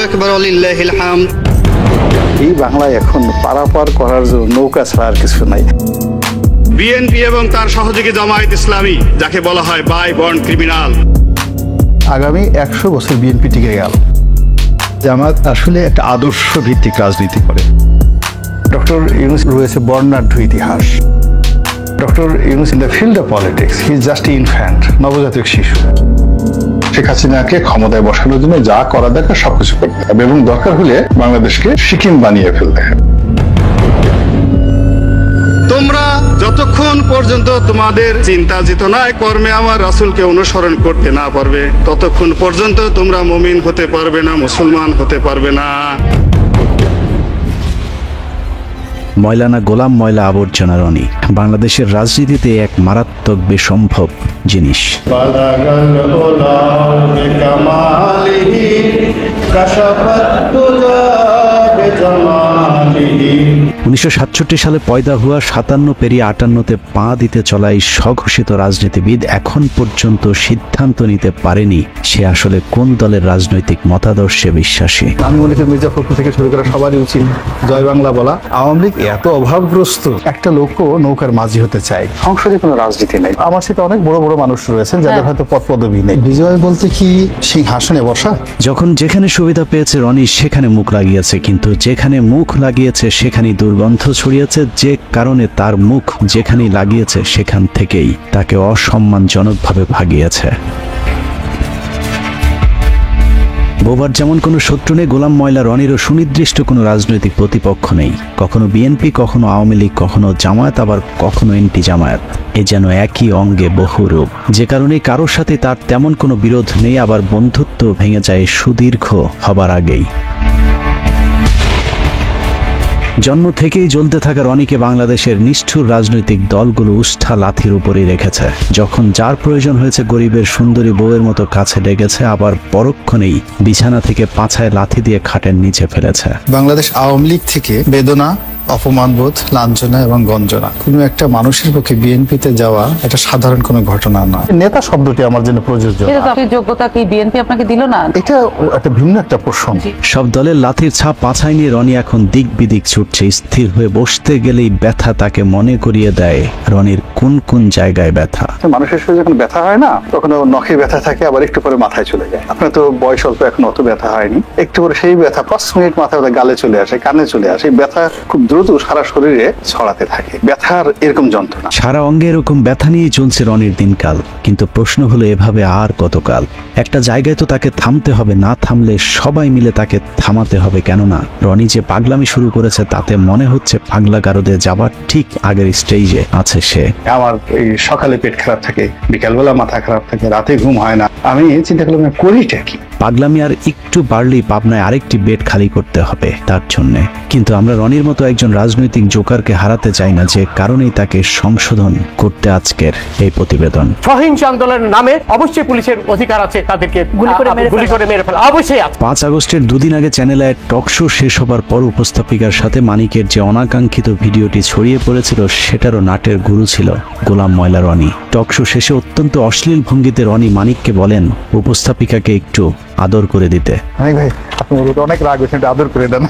আকবার ওয়ালিল্লাহিল হামদ। এই বাংলায় এখন পারাপার করার জন্য নৌকা ছাড়া আর কিছু নাই। বিএনপি এবং তার সহযোগী জামায়াত ইসলামী, যাকে বলা হয় বাই বর্ন ক্রিমিনাল। আগামী 100 বছর বিএনপি টিকে গেল। জামাত আসলে একটা আদর্শ ভিত্তিক রাজনীতি করে। ডক্টর ইউনূস রয়েছে বর্ণাঢ্য ইতিহাস। Doctor Yunus in the field of politics, he is just infant, নবজাতক শিশু। শেখ হাসিনাকে ক্ষমতায় বসানোর জন্য যা করা দরকার সবকিছু করতে হবে এবং দরকার হলে বাংলাদেশকে সিকিম বানিয়ে ফেলতে হবে। তোমরা যতক্ষণ পর্যন্ত তোমাদের চিন্তা চেতনায় কর্মে আমার রাসূলকে অনুসরণ করতে না পারবে, ততক্ষণ পর্যন্ত তোমরা মুমিন হতে পারবে না, মুসলমান হতে পারবে না। ময়লানা গোলাম ময়লা আবর্জনা রনি বাংলাদেশের রাজনীতিতে এক মারাত্মক বেসম্ভব জিনিস। 1967 সালে পয়দা হওয়া 57 পেরিয়ে 58-তে পা দিতে চলা এই স্বঘোষিত রাজনীতিবিদ এখন পর্যন্ত সিদ্ধান্ত নিতে পারেনি সে আসলে কোন দলের রাজনৈতিক মতাদর্শে বিশ্বাসী। আমি মনে করি মির্জা ফখরুল থেকে শুরু করে সবারই উচিত জয় বাংলা বলা। আওয়ামী লীগ এত অভাবগ্রস্ত, একটা লোকও নৌকার মাঝি হতে চায়। সংসদে কোনো রাজনীতি নেই। আমার সাথে অনেক বড় বড় মানুষ রয়েছেন যাদের হয়তো পদ পদবি নেই। বিজয় বলতে কি সিংহাসনে বসা? যখন যেখানে সুবিধা পেয়েছে রনি সেখানে মুখ লাগিয়েছে, কিন্তু যেখানে মুখ লাগিয়ে গিয়েছে সেখানেই দুর্গন্ধ ছড়িয়েছে, যে কারণে তার মুখ যেখানেই লাগিয়েছে সেখান থেকেই তাকে অসম্মানজনকভাবে ভাগিয়েছে। বোবার যেমন কোনো শত্রু নেই, গোলাম ময়লা রনিরও সুনির্দিষ্ট কোনো রাজনৈতিক প্রতিপক্ষ নেই। কখনো বিএনপি, কখনো আওয়ামী লীগ, কখনো জামায়াত, আবার কখনো এন্টি জামায়াত। এ যেন একই অঙ্গে বহু রূপ, যে কারণে কারোর সাথে তার তেমন কোনো বিরোধ নেই, আবার বন্ধুত্ব ভেঙে যায় সুদীর্ঘ হবার আগেই। জন্ম থেকেই জ্বলতে থাকা রনিকে বাংলাদেশের নিষ্ঠুর রাজনৈতিক দলগুলো উষ্ঠা লাথির উপরই রেখেছে। যখন যার প্রয়োজন হয়েছে গরিবের সুন্দরী বউয়ের মতো কাছে ডেকেছে, আবার পরক্ষণেই বিছানা থেকে পাছায় লাথি দিয়ে খাটের নিচে ফেলেছে। বাংলাদেশ আওয়ামী লীগ থেকে বেদনা, অপমানবোধ, লাঞ্ছনা এবং গঞ্জনা কোনো একটা মানুষের পক্ষে বিএনপিতে যাওয়া এটা সাধারণ কোনো ঘটনা নয়। নেতা শব্দটি আমার জন্য প্রযোজ্য। যোগ্যতা কি বিএনপি আপনাকে দিল না? এটা একটা ভিন্ন একটা প্রসঙ্গ। সব দলের লাথির ছাপ পাছায় নিয়ে রনি এখন দিক বিদিক ছুটছে। স্থির হয়ে বসতে গেলেই ব্যথা তাকে মনে করিয়ে দেয় রনির কোন কোন জায়গায় ব্যথা। মানুষের শরীরে যখন ব্যথা হয় না, তখন নখে ব্যথা থাকে, আবার একটু পরে মাথায় চলে যায়। আপনার তো বয়স অল্প, এখন অত ব্যথা হয়নি, একটু পরে সেই ব্যথা 5 মিনিট মাথায় গালে চলে আসে, কানে চলে আসে। ব্যথা খুব দ্রুত সারা শরীরে ছড়াতে থাকে। ব্যথার এরকম যন্ত্রণা, সারা অঙ্গে এরকম ব্যথা নিয়ে চলছে রনির দিনকাল। কিন্তু প্রশ্ন হলো, এভাবে আর কতকাল? একটা জায়গায় তো তাকে থামতে হবে, না থামলে সবাই মিলে তাকে থামাতে হবে। কেননা রনি যে পাগলামি শুরু করেছে তাতে মনে হচ্ছে পাগলা গারদে যাবার ঠিক আগের স্টেজে আছে সে। আমার এই সকালে পেট খারাপ থাকে, বিকালবেলা মাথা খারাপ থাকে, রাতে ঘুম হয় না। আমি চিন্তা করলাম করিটা কি? পাগলামি আর একটু বাড়লেই পাবনায় আরেকটি বেড খালি করতে হবে তার জন্যে। কিন্তু আমরা রনির মতো একজন রাজনৈতিক জোকারকে হারাতে চাই না, যে কারণেই তাকে সংশোধন করতে আজকের এই প্রতিবেদন। সহিংস আন্দোলনের নামে অবশ্যই পুলিশের অধিকার আছে তাদেরকে গুলি করে মেরে ফেলা, অবশ্যই আছে। 5 আগস্টের দুদিন আগে চ্যানেলে টক শো শেষ হবার পর উপস্থাপিকার সাথে মানিকের যে অনাকাঙ্ক্ষিত ভিডিওটি ছড়িয়ে পড়েছিল, সেটারও নাটের গুরু ছিল গোলাম ময়লা রনি। টক শো শেষে অত্যন্ত অশ্লীল ভঙ্গিতে রনি মানিককে বলেন উপস্থাপিকাকে একটু আদর করে দিতে। ভাই আপনি অনেক রাগ হয়েছেন, আদর করে দেন।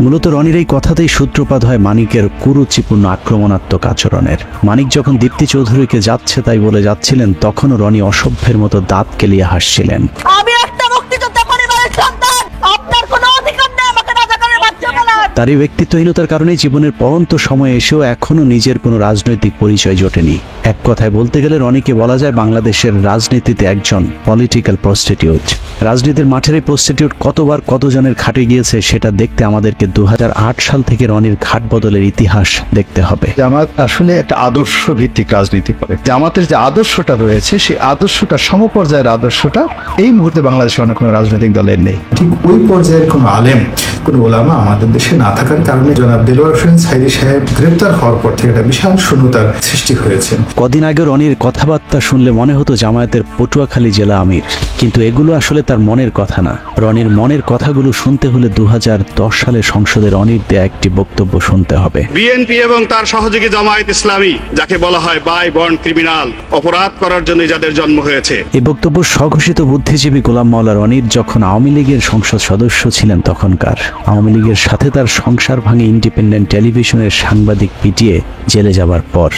মূলত রনির এই কথাতেই সূত্রপাত হয় মানিকের কুরুচিপূর্ণ আক্রমণাত্মক আচরণের। মানিক যখন দীপ্তি চৌধুরীকে যাচ্ছে তাই বলে যাচ্ছিলেন, তখনও রনি অসভ্যের মতো দাঁত কেলিয়ে হাসছিলেন। আমি একটা মুক্তিযোদ্ধা পরিবারের সন্তান, আপনার কোনো অধিকার নেই আমাকে রাজাকারের বাচ্চা বলার। তার এই ব্যক্তিত্বহীনতার কারণে জীবনের পরন্ত সময়ে এসেও এখনো নিজের কোনো রাজনৈতিক পরিচয় জোটেনি। এক কথায় বলতে গেলে রনিকে বলা যায় বাংলাদেশের রাজনীতিতে একজন পলিটিক্যাল প্রস্টিটিউট। রাজনীতির মাঠের এই প্রস্টিটিউট কতবার কতজনের খাটে গিয়েছে সেটা দেখতে আমাদেরকে 2008 সাল থেকে রনির ঘাট বদলের ইতিহাস দেখতে হবে। জামাত আসলে একটা আদর্শ ভিত্তিক রাজনীতি করে। জামাতের যে আদর্শটা রয়েছে, সেই আদর্শটা সমপর্যায়ের আদর্শটা এই মুহূর্তে বাংলাদেশে অন্য কোনো রাজনৈতিক দলের নেই। ঠিক ওই পর্যায়ের কোনো আলেম, কোনো ওলামা আমাদের দেশে না থাকার কারণে জনাব দেলোয়ার হোসেন সাইদী সাহেব গ্রেপ্তার হওয়ার পর থেকে একটা বিশাল শূন্যতার সৃষ্টি হয়েছে। কদিন আগে রনির কথাবার্তা শুনলে মনে হতো জামায়াতের পটুয়াখালী জেলা আমির, কিন্তু এগুলো আসলে তার মনের কথা না। রনির মনের কথাগুলো শুনতে হলে 2010 সালে সংসদে রনির দেয়া একটি বক্তব্য শুনতে হবে। বিএনপি এবং তার সহযোগী জামায়াত ইসলামী, যাকে বলা হয় বাই বর্ন ক্রিমিনাল, অপরাধ করার জন্য যাদের জন্ম হয়েছে। এই বক্তব্য স্বঘোষিত বুদ্ধিজীবী গোলাম মওলা রনির যখন আওয়ামী লীগের সংসদ সদস্য ছিলেন তখনকার। আওয়ামী লীগের সাথে তার সংসার ভাঙে ইন্ডিপেন্ডেন্ট টেলিভিশনের সাংবাদিক পিটিয়ে জেলে যাবার পর।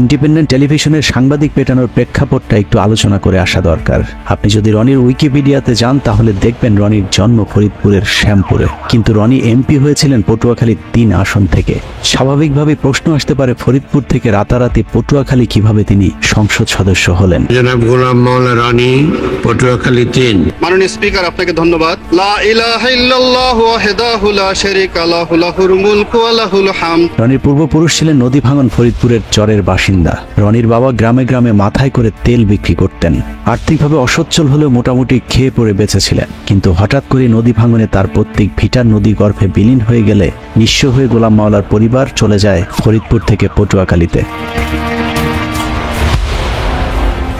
ইন্ডিপেন্ডেন্ট টেলিভিশনের সাংবাদিক পেটানোর প্রেক্ষাপটটা একটু আলোচনা করে আসা দরকার। আপনি যদি রনির উইকিপিডিয়াতে যান তাহলে দেখবেন রনির জন্ম ফরিদপুরের শ্যামপুরে, কিন্তু রনি এমপি হয়েছিলেন পটুয়াখালী 3 আসন থেকে। স্বাভাবিকভাবে প্রশ্ন আসতে পারে ফরিদপুর থেকে রাতারাতি পটুয়াখালী কিভাবে তিনি সংসদ সদস্য হলেন। জনাব গোলাম মওলা রনি, পটুয়াখালী 3। মাননীয় স্পিকার, আপনাকে ধন্যবাদ। লা ইলাহা ইল্লাল্লাহু ওয়াহদাহু লা শারীকা লাহু লাহুল মুলকু ওয়া লাহুল হামদ। রনির পূর্বপুরুষ ছিলেন নদী ভাঙন ফরিদপুরের চরের বাসিন্দা। রনির বাবা গ্রামে গ্রামে মাথায় করে তেল বিক্রি করতেন। আর্থিকভাবে অসচ্ছল হলেও মোটামুটি খেয়ে পড়ে বেঁচেছিলেন। কিন্তু হঠাৎ করে নদী ভাঙনে তার পৈতৃক ভিটার নদী গর্ভে বিলীন হয়ে গেলে নিঃস্ব হয়ে গোলাম মাওলার পরিবার চলে যায় ফরিদপুর থেকে পটুয়াখালীতে।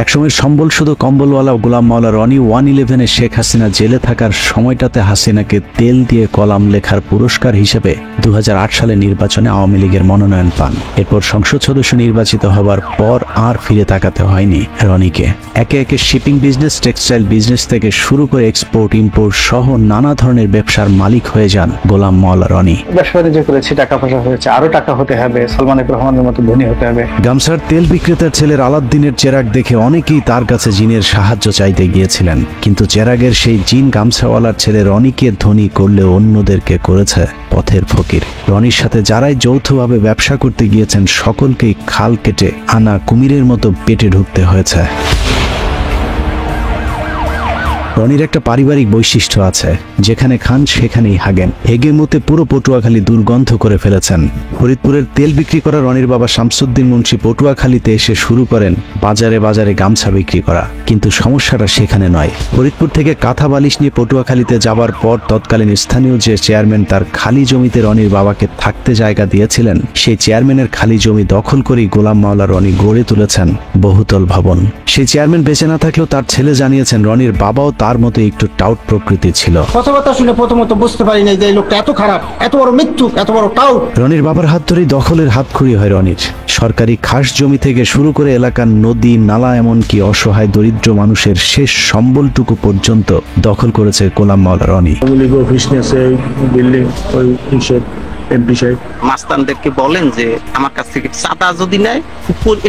একসময় সম্বল শুধু কম্বলওয়ালা গোলাম মওলা রনি 111-এ শেখ হাসিনা জেলে থাকার সময়টাতে হাসিনাকে তেল দিয়ে কলাম লেখার পুরস্কার হিসেবে 2008 সালে নির্বাচনে আওয়ামী লীগের মনোনয়ন পান। এরপর সংসদ সদস্য নির্বাচিত হবার পর আর ফিরে তাকাতে হয়নি রনিকে। একে একে শিপিং বিজনেস, টেক্সটাইল বিজনেস থেকে শুরু করে এক্সপোর্ট ইম্পোর্ট সহ নানা ধরনের ব্যবসার মালিক হয়ে যান গোলাম মওলা রনি। ব্যবসা বাণিজ্য করেছি, টাকা পয়সা হয়েছে, আরো টাকা হতে হবে, সালমান রহমানের মতো ধনী হতে হবে। গামছার তেল বিক্রেতার ছেলের আলাদ্দিনের চেরাগ দেখে অনেকেই তার কাছে জিনের সাহায্য চাইতে গিয়েছিলেন, কিন্তু চেরাগের সেই জিন গামছাওয়ালার ছেলে রনিকে ধনী করলেও অন্যদেরকে করেছে পথের ফকির। রনির সাথে যারাই যৌথভাবে ব্যবসা করতে গিয়েছেন সকলকেই খাল কেটে আনা কুমিরের মতো পেটে ঢুকতে হয়েছে। রনির একটা পারিবারিক বৈশিষ্ট্য আছে, যেখানে খান সেখানেই হাগেন। হেগে মতে পুরো পটুয়াখালী দুর্গন্ধ করে ফেলেছেন। ফরিদপুরের তেল বিক্রি করা রনির বাবা শামসুদ্দিন মুন্সি পটুয়াখালীতে এসে শুরু করেন বাজারে বাজারে গামছা বিক্রি করা। কিন্তু সমস্যাটা সেখানে নয়। ফরিদপুর থেকে কাঁথা বালিশ নিয়ে পটুয়াখালীতে যাবার পর তৎকালীন স্থানীয় যে চেয়ারম্যান তার খালি জমিতে রনির বাবাকে থাকতে জায়গা দিয়েছিলেন, সেই চেয়ারম্যানের খালি জমি দখল করেই গোলাম মাওলা রনি গড়ে তুলেছেন বহুতল ভবন। সেই চেয়ারম্যান বেঁচে না থাকলেও তার ছেলে জানিয়েছেন রনির বাবাও তার মতো একটু টাউট প্রকৃতি ছিল। কথাবার্তা শুনে প্রথমত বুঝতে পারি নাই যে এই লোকটা এত খারাপ, এত বড় মৃত্যু, এত বড় টাউট। রনির বাবার হাত ধরেই দখলের হাতখড়ি হয় রনির। সরকারি খাস জমি থেকে শুরু করে এলাকার নদী নালা এমনকি অসহায় দরিদ্র মানুষের শেষ সম্বলটুকু পর্যন্ত দখল করেছে গোলাম মাওলা রনি। মাস্তানদেরকে বলেন যে আমার কাছ থেকে চাঁদা যদি নেয়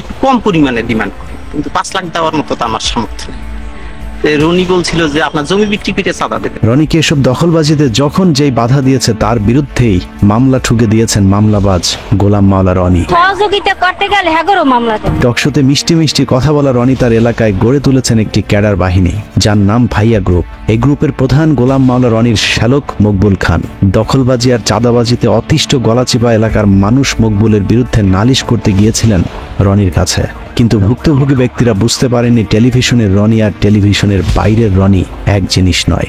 একটু কম পরিমাণে ডিমান্ড করে, কিন্তু 5 লাখ দেওয়ার মতো তো আমার সামর্থ্য নেই। রনি বলছিল যে আপনার জমি বিক্রি করে চাঁদা দেবে। রনিকে এসব দখলবাজিতে যখন যেই বাধা দিয়েছে তার বিরুদ্ধেই মামলা ঠুকে দিয়েছেন মামলাবাজ গোলাম মাওলা রনি। সহযোগিতা করতে গেলে হ্যাগরও মামলা দেয়। টকশোতে মিষ্টি মিষ্টি কথা বলা রনি তার এলাকায় গড়ে তুলেছেন একটি ক্যাডার বাহিনী, যার নাম ভাইয়া গ্রুপ। এই গ্রুপের প্রধান গোলাম মাওলা রনির শ্যালক মকবুল খান। দখলবাজি আর চাঁদাবাজিতে অতিষ্ঠ গলাচিপা এলাকার মানুষ মকবুলের বিরুদ্ধে নালিশ করতে গিয়েছিলেন রনির কাছে, কিন্তু ভুক্তভোগী ব্যক্তিরা বুঝতে পারেননি টেলিভিশনের রনি আর টেলিভিশনের বাইরের রনি এক জিনিস নয়।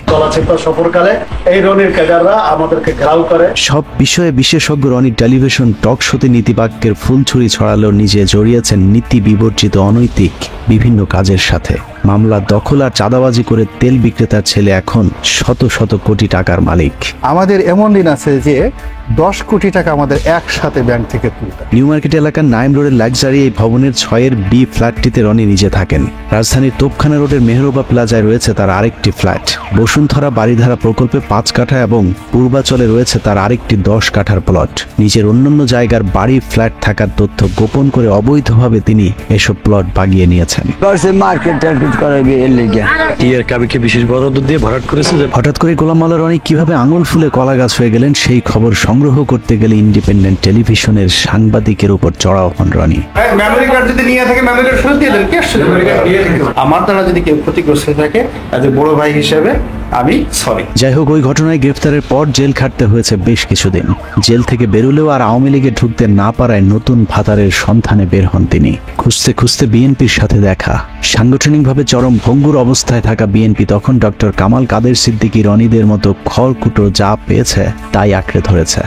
সফরকালে এই রনির ক্যাডাররা আমাদেরকে ঘেরাও করে। সব বিষয়ে বিশেষজ্ঞ রনি টেলিভিশন টক শোতে নীতিবাক্যের ফুলছুরি ছড়ালেও নিজে জড়িয়েছেন নীতি বিবর্জিত অনৈতিক বিভিন্ন কাজের সাথে। মামলা দখল আর চাঁদাবাজি করে তেল বিক্রেতার ছেলে এখন শত শত কোটি টাকার মালিক। আমাদের এমন দিন আছে যে 10 কোটি টাকা আমাদের একসাথে ব্যাংক থেকে তুলতে। নিউ মার্কেট এলাকার নাইম রোডের লাক্সারি এই ভবনের 6-এর বি ফ্ল্যাটটিতে রনি নিজে থাকেন। রাজধানীর তোপখানা রোডের মেহরুবা প্লাজায় রয়েছে তার আরেকটি ফ্ল্যাট। বসুন্ধরা বাড়িধারা প্রকল্পে 5 কাঠা এবং পূর্বাচলে রয়েছে তার আরেকটি 10 কাঠার প্লট। নিজের অন্যান্য জায়গার বাড়ি ফ্ল্যাট থাকার তথ্য গোপন করে অবৈধভাবে তিনি এসব প্লট বাগিয়ে নিয়েছেন। হঠাৎ করে গোলাম মাওলা রনি কিভাবে আঙুল ফুলে কলা গাছ হয়ে গেলেন সেই খবর সংগ্রহ করতে গেলে ইন্ডিপেন্ডেন্ট টেলিভিশনের সাংবাদিকের উপর চড়াও হন রনি। মেমোরি কার্ড যদি নিয়ে থাকে মেমোরি কার্ড ফেরত দিয়ে দেন। কি আসলে মেমোরি কার্ড দিয়ে দিন। আমার দ্বারা যদি কেউ ক্ষতিগ্রস্ত থাকে এজ এ বড় ভাই হিসেবে আমি সরি। যাই হোক, ওই ঘটনায় গ্রেফতারের পর জেল খাটতে হয়েছে বেশ কিছুদিন। জেল থেকে বেরোলেও আর আওয়ামী লীগে ঢুকতে না পারায় নতুন ভাতারের সন্ধানে বের হন তিনি। খুঁজতে খুঁজতে বিএনপির সাথে দেখা। সাংগঠনিকভাবে চরম ভঙ্গুর অবস্থায় থাকা বিএনপি তখন ডক্টর কামাল কাদের সিদ্দিকী রনিদের মতো খড়কুটো যা পেয়েছে তাই আঁকড়ে ধরেছে।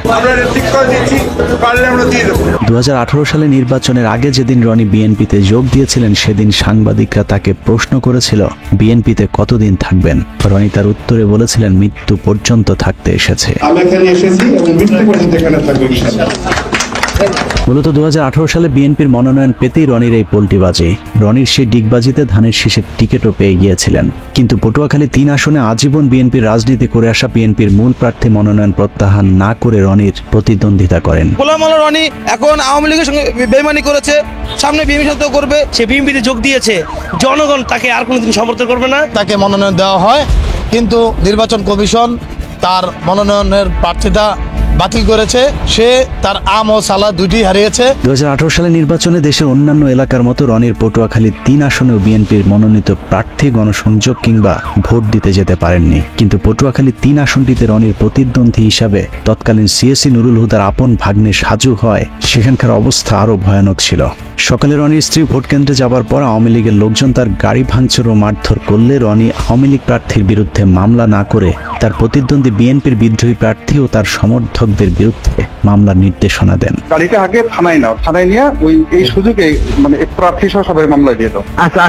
2018 সালে নির্বাচনের আগে যেদিন রনি বিএনপিতে যোগ দিয়েছিলেন সেদিন সাংবাদিকরা তাকে প্রশ্ন করেছিল বিএনপিতে কতদিন থাকবেন। রনি তার উত্তরে বলেছিলেন মৃত্যু পর্যন্ত থাকতে এসেছে। আমি এখানে এসেছি এবং মৃত্যু পর্যন্ত এখানে থাকবো ইনশাআল্লাহ। মূলত 2018 সালে বিএনপির মনোনয়ন পেতেই রনির এই পোল্টিবাজি। রনির সেই ডিগবাজিতে ধানের শীষের টিকিটও পেয়ে গিয়েছিলেন, কিন্তু পটুয়াখালী 3 আসনে আজীবন বিএনপির রাজনীতি করে আসা বিএনপির মূল প্রার্থী মনোনয়ন প্রত্যাহার না করে রনির প্রতিদ্বন্দ্বিতা করেন। গোলাম মাওলা রনি এখন আওয়ামী লীগের সঙ্গে বেইমানি করেছে, সামনে বিএনপির সাথে করবে। সে বিএনপিতে যোগ দিয়েছে, জনগণ তাকে আর কোনোদিন সমর্থন করবে না। তাকে মনোনয়ন দেওয়া হয়, কিন্তু নির্বাচন কমিশন তার মনোনয়নের প্রার্থীতা বাতিল করেছে। সে তার আম ও সালা দুটি হারিয়েছে। 2018 সালে নির্বাচনে দেশের অন্যান্য এলাকার মতো রনির পটুয়াখালী 3 আসনেও বিএনপির মনোনীত প্রার্থী গণসংযোগ কিংবা ভোট দিতে যেতে পারেননি। কিন্তু পটুয়াখালী 3 আসনটিতে রনির প্রতিদ্বন্দ্বী হিসাবে তৎকালীন সিএসি নুরুল হুদার আপন ভাগ্নে সাজু হয় সেখানকার অবস্থা আরো ভয়ানক ছিল। সকালে রনির স্ত্রী ভোট কেন্দ্রে যাবার পর আওয়ামী লীগের লোকজন তার গাড়ি ভাঙচুর ও মারধর করলে রনি আওয়ামী লীগ প্রার্থীর বিরুদ্ধে মামলা না করে তার প্রতিদ্বন্দ্বী বিএনপির বিদ্রোহী প্রার্থী ও তার সমর্থকদের বিরুদ্ধে মামলার নির্দেশনা দেন। গাড়িটা আগে থানায় নাও, থানায় নিয়ে এই সুযোগে মানে প্রার্থী সহ সবাই মামলা দিয়ে দাও। আচ্ছা,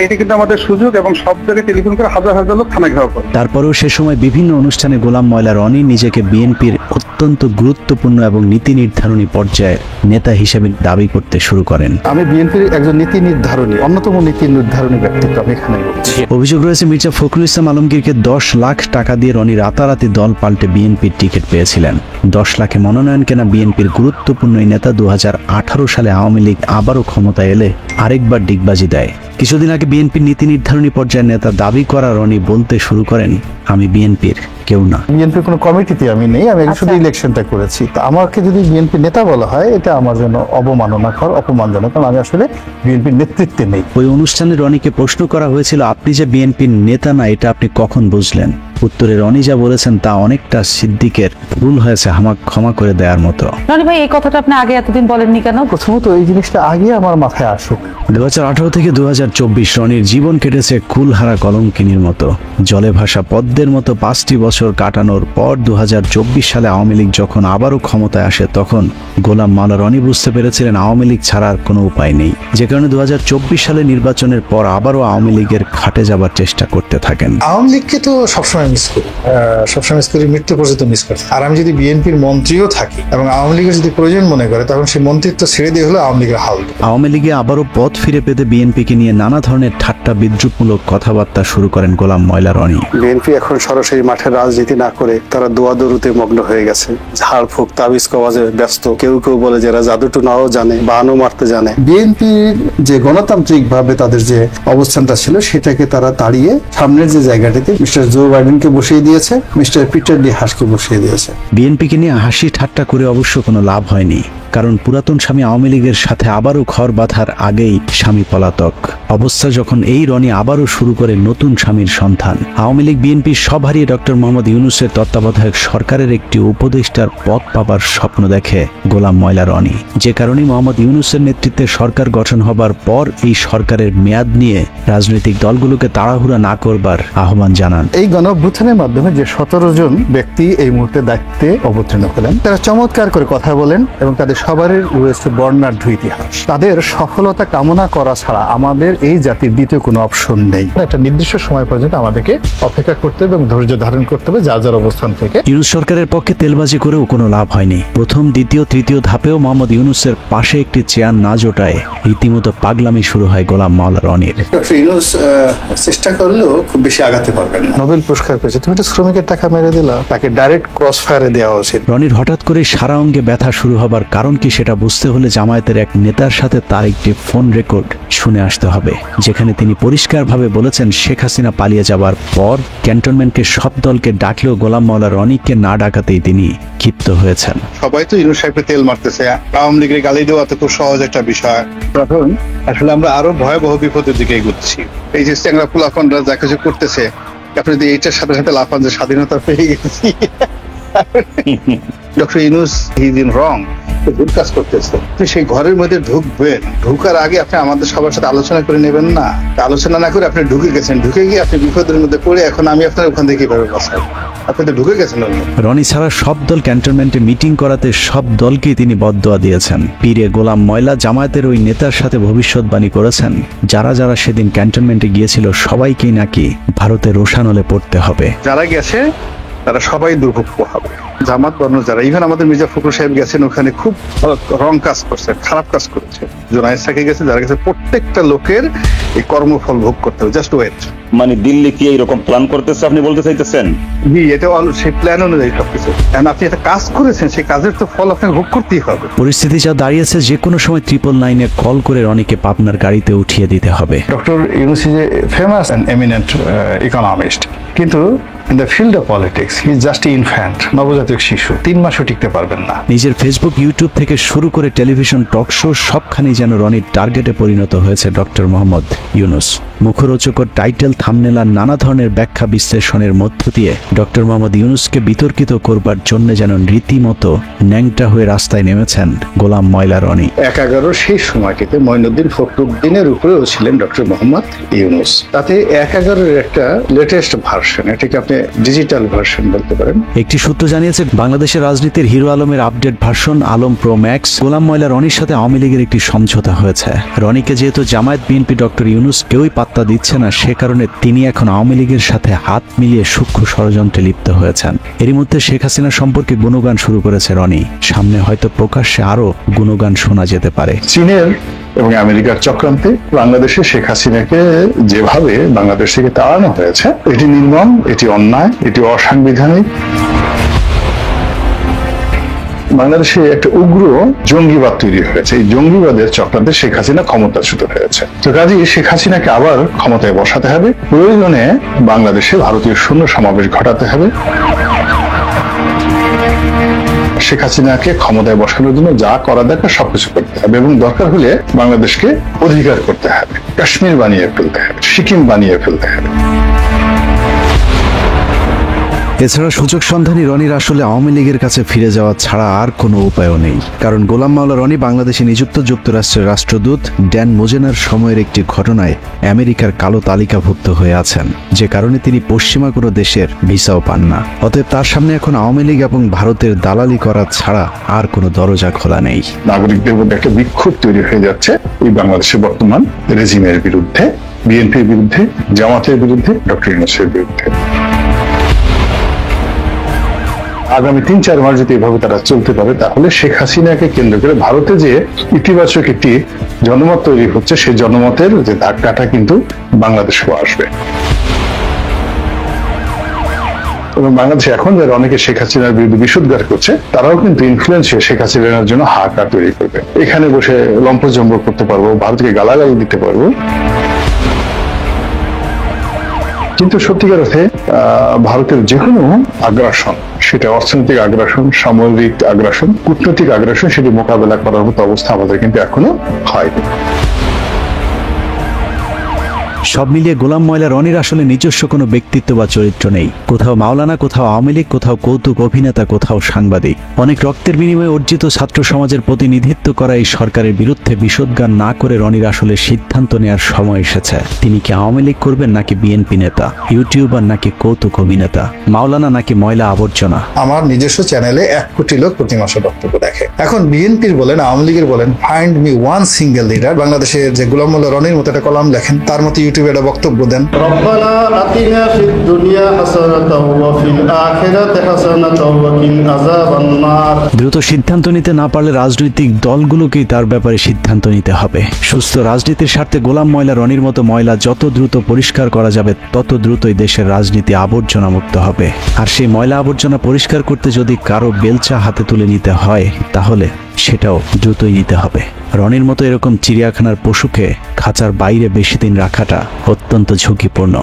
এটা কিন্তু আমাদের সুযোগ এবং সব জায়গায় টেলিফোন করে হাজার হাজার লোক থানায় ঘেরাও করে। তারপরেও সে সময় বিভিন্ন অনুষ্ঠানে গোলাম মাওলা রনি নিজেকে বিএনপির অত্যন্ত গুরুত্বপূর্ণ এবং নীতি নির্ধারণী পর্যায়ের নেতা হিসেবে দাবি করতে শুরু করেন। আমি বিএনপির একজন নীতি নির্ধারণী, অন্যতম নীতি নির্ধারণী ব্যক্তিত্ব আমি এখানে বলছি। অভিযোগ রয়েছে মির্জা ফখরুল ইসলাম আলমগীরকে 10 লাখ টাকা দিয়ে রনি রাতারাতি দল পাল্টে বিএনপির টিকিট পেয়েছিলেন। 10 লাখে মনোনয়ন কেনা বিএনপির গুরুত্বপূর্ণ এই নেতা 2018 সালে আওয়ামী লীগ আবারও ক্ষমতায় এলে আরেকবার ডিগবাজি দেয়। কিছুদিন আগে বিএনপির নীতি নির্ধারণী পর্যায়ের নেতা দাবি করা রনি বলতে শুরু করেন, আমি বিএনপির কেউ না। বিএনপির কোনো কমিটিতে আমি নেই, আমি শুধু ইলেকশনটা করেছি। তো আমাকে যদি বিএনপি নেতা বলা হয়, এটা আমার জন্য অবমাননাকর, অপমানজনক, কারণ আমি আসলে বিএনপির নেতৃত্বে নেই। ওই অনুষ্ঠানে রনিকে প্রশ্ন করা হয়েছিল, আপনি যে বিএনপির নেতা না এটা আপনি কখন বুঝলেন? উত্তরে রনি যা বলেছেন তা অনেকটা সিদ্দিকের ভুল হয়েছে আমাকে ক্ষমা করে দেওয়ার মতো। রনি ভাই, এই কথাটা আপনি আগে এতদিন বলেননি কেন? প্রথমত এই জিনিসটা আগে আমার মাথায় আসুক। 2018 থেকে 2024 রনির জীবন কেটেছে কুলহারা কলঙ্কিনীর মতো। জলে ভাসা পদ্মের মতো 5টি বছর কাটানোর পর 2024 সালে আওয়ামী লীগ যখন আবারও ক্ষমতায় আসে, তখন গোলাম মাওলা রনি বুঝতে পেরেছিলেন আওয়ামী লীগ ছাড়া আর কোনো উপায় নেই। যে কারণে 2024 সালে নির্বাচনের পর আবারও আওয়ামী লীগের খাটে যাবার চেষ্টা করতে থাকেন। আওয়ামী লীগকে তো সবসময় মিস করি, সবসময় মিস করি, মৃত্যু পর্যন্ত মিস করি। আর আমি যদি বিএনপির মন্ত্রীও থাকি এবং আওয়ামী লীগের যদি প্রয়োজন মনে করে, তখন সেই মন্ত্রিত্ব ছেড়ে দিয়ে হলো আওয়ামী লীগের হাল। আওয়ামী লীগে আবারও পথ ফিরে পেতে বিএনপিকে নিয়ে নানা ধরনের ঠাট্টা বিদ্রুপমূলক কথাবার্তা শুরু করেন গোলাম ময়লা রনি। বিএনপি এখন সরাসরি মাঠের রাজনীতি না করে তারা দোয়াদরুতে মগ্ন হয়ে গেছে, ঝাড় ফুক তাবিজ কওয়াজে ব্যস্ত। কেউ কেউ বলে যারা জাদুটু নাও জানে, বানও মারতে জানে। বিএনপির যে গণতান্ত্রিক ভাবে তাদের যে অবস্থানটা ছিল, সেটাকে তারা তাড়িয়ে সামনের যে জায়গাটিতে মিস্টার জো বাইডেনকে বসিয়ে দিয়েছে, মিস্টার পিটার ডি হাসকে বসিয়ে দিয়েছে। বিএনপিকে নিয়ে হাসি ঠাট্টা করে অবশ্য কোনো লাভ হয়নি, কারণ পুরাতন স্বামী আওয়ামী লীগের সাথে আবারও ঘর বাঁধার আগেই স্বামী পলাতক অবস্থা যখন এই রনি আবারও শুরু করে নতুন স্বামীর সন্ধান। আওয়ামী লীগ বিএনপির সব হারিয়ে ডক্টর মোহাম্মদ ইউনূসের তত্ত্বাবধায়ক সরকারের একটি উপদেষ্টার পদ পাবার স্বপ্ন দেখে গোলাম ময়লা রনি। যে কারণে মোহাম্মদ ইউনূসের নেতৃত্বে সরকার গঠন হবার পর এই সরকারের মেয়াদ নিয়ে রাজনৈতিক দলগুলোকে তাড়াহুড়া না করবার আহ্বান জানান। এই গণঅভ্যুত্থানের মাধ্যমে যে 17 জন ব্যক্তি এই মুহূর্তে দায়িত্বে অবতীর্ণ হলেন, তারা চমৎকার করে কথা বলেন এবং তাদের সবারই রয়েছে বর্ণাঢ্য ইতিহাস। তাদের সফলতা কামনা করা ছাড়া আমাদের এই জাতির দ্বিতীয় কোনো অপশন নেই। একটা নির্দিষ্ট সময় পর্যন্ত আমাদেরকে অপেক্ষা করতে হবে এবং ধৈর্য ধারণ করতে হবে যার যার অবস্থান থেকে। ইউনূস সরকারের পক্ষে তেলবাজি করেও কোনো লাভ হয়নি। প্রথম, দ্বিতীয়, তৃতীয় ধাপেও মোহাম্মদ ইউনূসের পাশে একটি চেয়ার না জোটায় রীতিমতো পাগলামি শুরু হয় গোলাম মাওলা রনির। ইউনূস চেষ্টা করলেও খুব বেশি আগাতে পারবেন না। নোবেল পুরস্কার পেয়েছে, তুমি তো শ্রমিকের টাকা মেরে দিলা, তাকে ডাইরেক্ট ক্রস ফায়ারে দেওয়া উচিত। রনির হঠাৎ করে সারা অঙ্গে ব্যথা শুরু হবার কারণ কি সেটা বুঝতে হলে জামায়াতের এক নেতার সাথে তার একটি ফোন রেকর্ড শুনে আসতে হবে, যেখানে তিনি পরিষ্কারভাবে বলেছেন শেখ হাসিনা পালিয়ে যাবার পর ক্যান্টনমেন্টকে সব দলকে ডাকলেও গোলাম মাওলা রনিকে না ডাকাতেই তিনি ক্ষিপ্ত হয়েছেন। সবাই তো ইউনূস সাহেবকে তেল মারতেছে, আওয়ামী লীগের গালি দেওয়া তো খুব সহজ একটা বিষয়। তখন আসলে আমরা আরো ভয়াবহ বিপদের দিকে এগোচ্ছি। এই যে চ্যাংরা পোলাপানরা যা কিছু করতেছে, আপনি যদি এইটার সাথে সাথে লাফান যে স্বাধীনতা পেয়ে গেছি, doctor Yunus he is in wrong, ভুল কাজ করতেছে। সেই ঘরের মধ্যে ঢুকবেন, ঢুকার আগে আপনি আমাদের সবার সাথে আলোচনা করে নেবেন না। আলোচনা না করে আপনি ঢুকে গেছেন, ঢুকে গিয়ে আপনি বিপদের মধ্যে পড়ে এখন আমি আপনার ওখান থেকে কিভাবে বাঁচাবো? আপনি তো ঢুকে গেছেন। রনি ছাড়া সব দল ক্যান্টনমেন্টে মিটিং করাতে সব দলকেই তিনি বদদোয়া দিয়েছেন। পীরে গোলাম ময়লা জামায়াতের ওই নেতার সাথে ভবিষ্যৎবাণী করেছেন, যারা যারা সেদিন ক্যান্টনমেন্টে গিয়েছিল সবাইকেই নাকি ভারতে রোশানলে পড়তে হবে। যারা গেছে তারা সবাই দুর্ভোগ্য হবে। জামাত বর্ণ যারা, ইভেন আমাদের মির্জা ফখরুল সাহেব গেছেন, ওখানে খুব রং কাজ করছে, খারাপ কাজ করেছে। জোনায়েদ সাকি গেছে, যারা গেছে, প্রত্যেকটা লোকের এই কর্মফল ভোগ করতে হবে। Just wait. মানে দিল্লি কি এইরকম প্ল্যান করতেছে আপনি বলতে চাইতেছেন? জি, এটা সেই প্ল্যান অনুযায়ী সবকিছু। কারণ আপনি একটা কাজ করেছেন, সেই কাজের তো ফল আপনাকে ভোগ করতেই হবে। পরিস্থিতি যা দাঁড়িয়েছে, যে কোনো সময় 999-এ কল করে রনিকে পাবনার গাড়িতে উঠিয়ে দিতে হবে। Doctor Yunus is a famous and eminent economist, কিন্তু in the field of politics he is just infant, নবজাতক শিশু। 3 মাসও টিকতে পারবেন না। নিজের ফেসবুক, ইউটিউব থেকে শুরু করে টেলিভিশন টক শো সবখানেই যেন রনির টার্গেটে পরিণত হয়েছে ডক্টর মোহাম্মদ ইউনূস। মুখরোচকর টাইটেল, থাম্বনেল আর নানা ধরনের ব্যাখ্যা বিশ্লেষণের মধ্য দিয়ে ডক্টর মোহাম্মদ ইউনূসকে বিতর্কিত করবার জন্য যেন রীতিমতো ন্যাংটা হয়ে রাস্তায় নেমেছেন গোলাম ময়লা রনি। 11 সেই সময়টিতে মঈনুদ্দিন ফখরুদ্দিনের উপরেও ছিলেন ডক্টর মোহাম্মদ ইউনূস। তাতে 11-এর একটা লেটেস্ট ভার্সন, এটাকে আপনি ডিজিটাল ভার্সন বলতে পারেন। একটি সূত্র জানিয়েছে, বাংলাদেশের রাজনীতির হিরো আলমের update version Alam pro max Golam ময়লা রনির সাথে আওয়ামী লীগের একটি সমঝোতা হয়েছে। রনিকে যেহেতু জামায়াত, বিএনপি, ডক্টর ইউনূস কেউই পাত্তা দিচ্ছে না, সে কারণে তিনি এখন আওয়ামী লীগের সাথে হাত মিলিয়ে সূক্ষ্ম ষড়যন্ত্রে লিপ্ত হয়েছেন। এরই মধ্যে শেখ হাসিনা সম্পর্কে গুণগান শুরু করেছে রনি। সামনে হয়তো প্রকাশ্যে আরো গুণগান শোনা যেতে পারে। চীনের এবং আমেরিকার চক্রান্তে বাংলাদেশে শেখ হাসিনাকে যেভাবে বাংলাদেশ থেকে তাড়ানো হয়েছে, এটি নির্মম, এটি অন্যায়, এটি অসাংবিধানিক। বাংলাদেশে একটা উগ্র জঙ্গিবাদ তৈরি হয়েছে। এই জঙ্গিবাদের চক্রান্তে শেখ হাসিনা ক্ষমতাচ্যুত হয়েছে। তো কাজেই শেখ হাসিনাকে আবার ক্ষমতায় বসাতে হবে, প্রয়োজনে বাংলাদেশে ভারতীয় শূন্য সমাবেশ ঘটাতে হবে, শেখ হাসিনাকে ক্ষমতায় বসানোর জন্য যা করা দরকার সবকিছু করতে হবে এবং দরকার হলে বাংলাদেশকে অধিকার করতে হবে, কাশ্মীর বানিয়ে ফেলতে হবে, সিকিম বানিয়ে ফেলতে হবে। এছাড়া সুযোগ সন্ধানী রনির আসলে আওয়ামী লীগের কাছে ফিরে যাওয়া ছাড়া আর কোনো উপায়ও নেই, কারণ গোলাম মাওলা রনি বাংলাদেশে নিযুক্ত যুক্তরাষ্ট্রের রাষ্ট্রদূত ড্যান মোজেনার সময়ের একটি ঘটনায় আমেরিকার কালো তালিকাভুক্ত হয়ে আছেন, যে কারণে তিনি পশ্চিমা কোনো দেশের ভিসাও পান না। অতএব তার সামনে এখন আওয়ামী লীগ এবং ভারতের দালালি করা ছাড়া আর কোনো দরজা খোলা নেই। নাগরিকদের মধ্যে একটা বিক্ষোভ তৈরি হয়ে যাচ্ছে এই বাংলাদেশের বর্তমান রেজিমের বিরুদ্ধে, বিএনপির বিরুদ্ধে, জামাতের বিরুদ্ধে, ডক্টর ইউনূসের বিরুদ্ধে। আগামী ৩-৪ মাস যদি এভাবে তারা চলতে পারে, তাহলে শেখ হাসিনাকে কেন্দ্র করে ভারতে যে ইতিবাচক একটি জনমত তৈরি হচ্ছে, সেই জনমতের যে ধাক্কাটা কিন্তু বাংলাদেশেও আসবে। এবং বাংলাদেশে এখন যারা অনেকে শেখ হাসিনার বিরুদ্ধে বিষোদ্গার করছে, তারাও কিন্তু ইনফ্লুয়েন্স হয়ে শেখ হাসিনার জন্য হাহাকার তৈরি করবে। এখানে বসে লম্পজম্ব করতে পারবো, ভারতকে গালাগালি দিতে পারবো। কিন্তু সত্যিকার অর্থে ভারতের যে কোনো আগ্রাসন, সেটা অর্থনৈতিক আগ্রাসন, সামরিক আগ্রাসন, কূটনৈতিক আগ্রাসন, সেটি মোকাবেলা করার মতো অবস্থা আমাদের কিন্তু এখনো হয়নি। সব মিলিয়ে গোলাম ময়লা রনির আসলে নিজস্ব কোনো ব্যক্তিত্ব বা চরিত্র নেই। কোথাও মাওলানা, কোথাও আওয়ামী লীগ, কোথাও কৌতুক অভিনেতা, কোথাও সাংবাদিক। অনেক রক্তের বিনিময়ে অর্জিত ছাত্র সমাজের প্রতিনিধিত্ব করা এই সরকারের বিরুদ্ধে বিষোদ্গার না করে রনির আসলে সিদ্ধান্ত নেওয়ার সময় এসেছে। তিনি কি আওয়ামী লীগ করবেন, নাকি বিএনপি নেতা, ইউটিউবার, নাকি কৌতুক অভিনেতা, মাওলানা নাকি ময়লা আবর্জনা? আমার নিজস্ব চ্যানেলে 1 কোটি লোক প্রতি মাসে বক্তব্য দেখে। এখন বিএনপির বলেন, আওয়ামী লীগের বলেন, find me one single leader. বাংলাদেশের যে গোলাম মোল্লা রনির মতো একটা কলাম লেখেন, তার মতো ইউটিউবে একটা বক্তব্য দেন। রব্বানা আতিনা ফিদ দুনিয়া হাসানাতাও ওয়া ফিল আখিরাতি হাসানাতাও ওয়া কিনা আযাবান নার। দ্রুত সিদ্ধান্ত নিতে না পারলে রাজনৈতিক দলগুলোকেই তার ব্যাপারে সিদ্ধান্ত নিতে হবে। সুস্থ রাজনীতির স্বার্থে গোলাম ময়লা রনির মতো ময়লা যত দ্রুত পরিষ্কার করা যাবে, তত দ্রুতই দেশের রাজনীতি আবর্জনা মুক্ত হবে। আর সেই ময়লা আবর্জনা পরিষ্কার করতে যদি কারো বেলচা হাতে তুলে নিতে হয়, তাহলে সেটাও দ্রুতই নিতে হবে। রনির মতো এরকম চিড়িয়াখানার পশুকে খাঁচার বাইরে বেশি দিন রাখাটা অত্যন্ত ঝুঁকিপূর্ণ।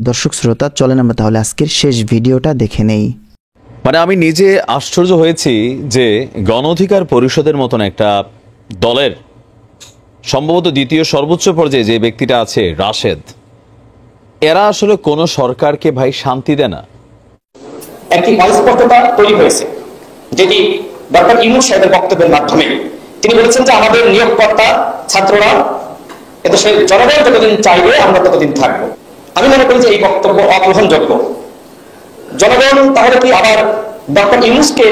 দর্শক শ্রোতা, চলেন আমরা তাহলে আজকের শেষ ভিডিওটা দেখে নেই। মানে আমি নিজে আশ্চর্য হয়েছি যে গণ অধিকার পরিষদের মতন একটা দলের সম্ভবত দ্বিতীয় সর্বোচ্চ পর্যায়ে যে ব্যক্তিটা আছে রাশেদ, এরা আসলে কোনো সরকারকে ভাই শান্তি দেয় না। একটি অস্পষ্টতা তৈরি হয়েছে, যেটি ডক্টর ইউনূস সাহেবের বক্তব্যের মাধ্যমে তিনি বলেছেন যে আমাদের নিয়োগকর্তা ছাত্ররা এদেশের জনগণ যতদিন চাইবে আমরা ততদিন থাকবো। আমি মনে করি যে এই বক্তব্য অগ্রহণযোগ্য। জনগণ তাহলে কি আবার ডক্টর ইউনূসকে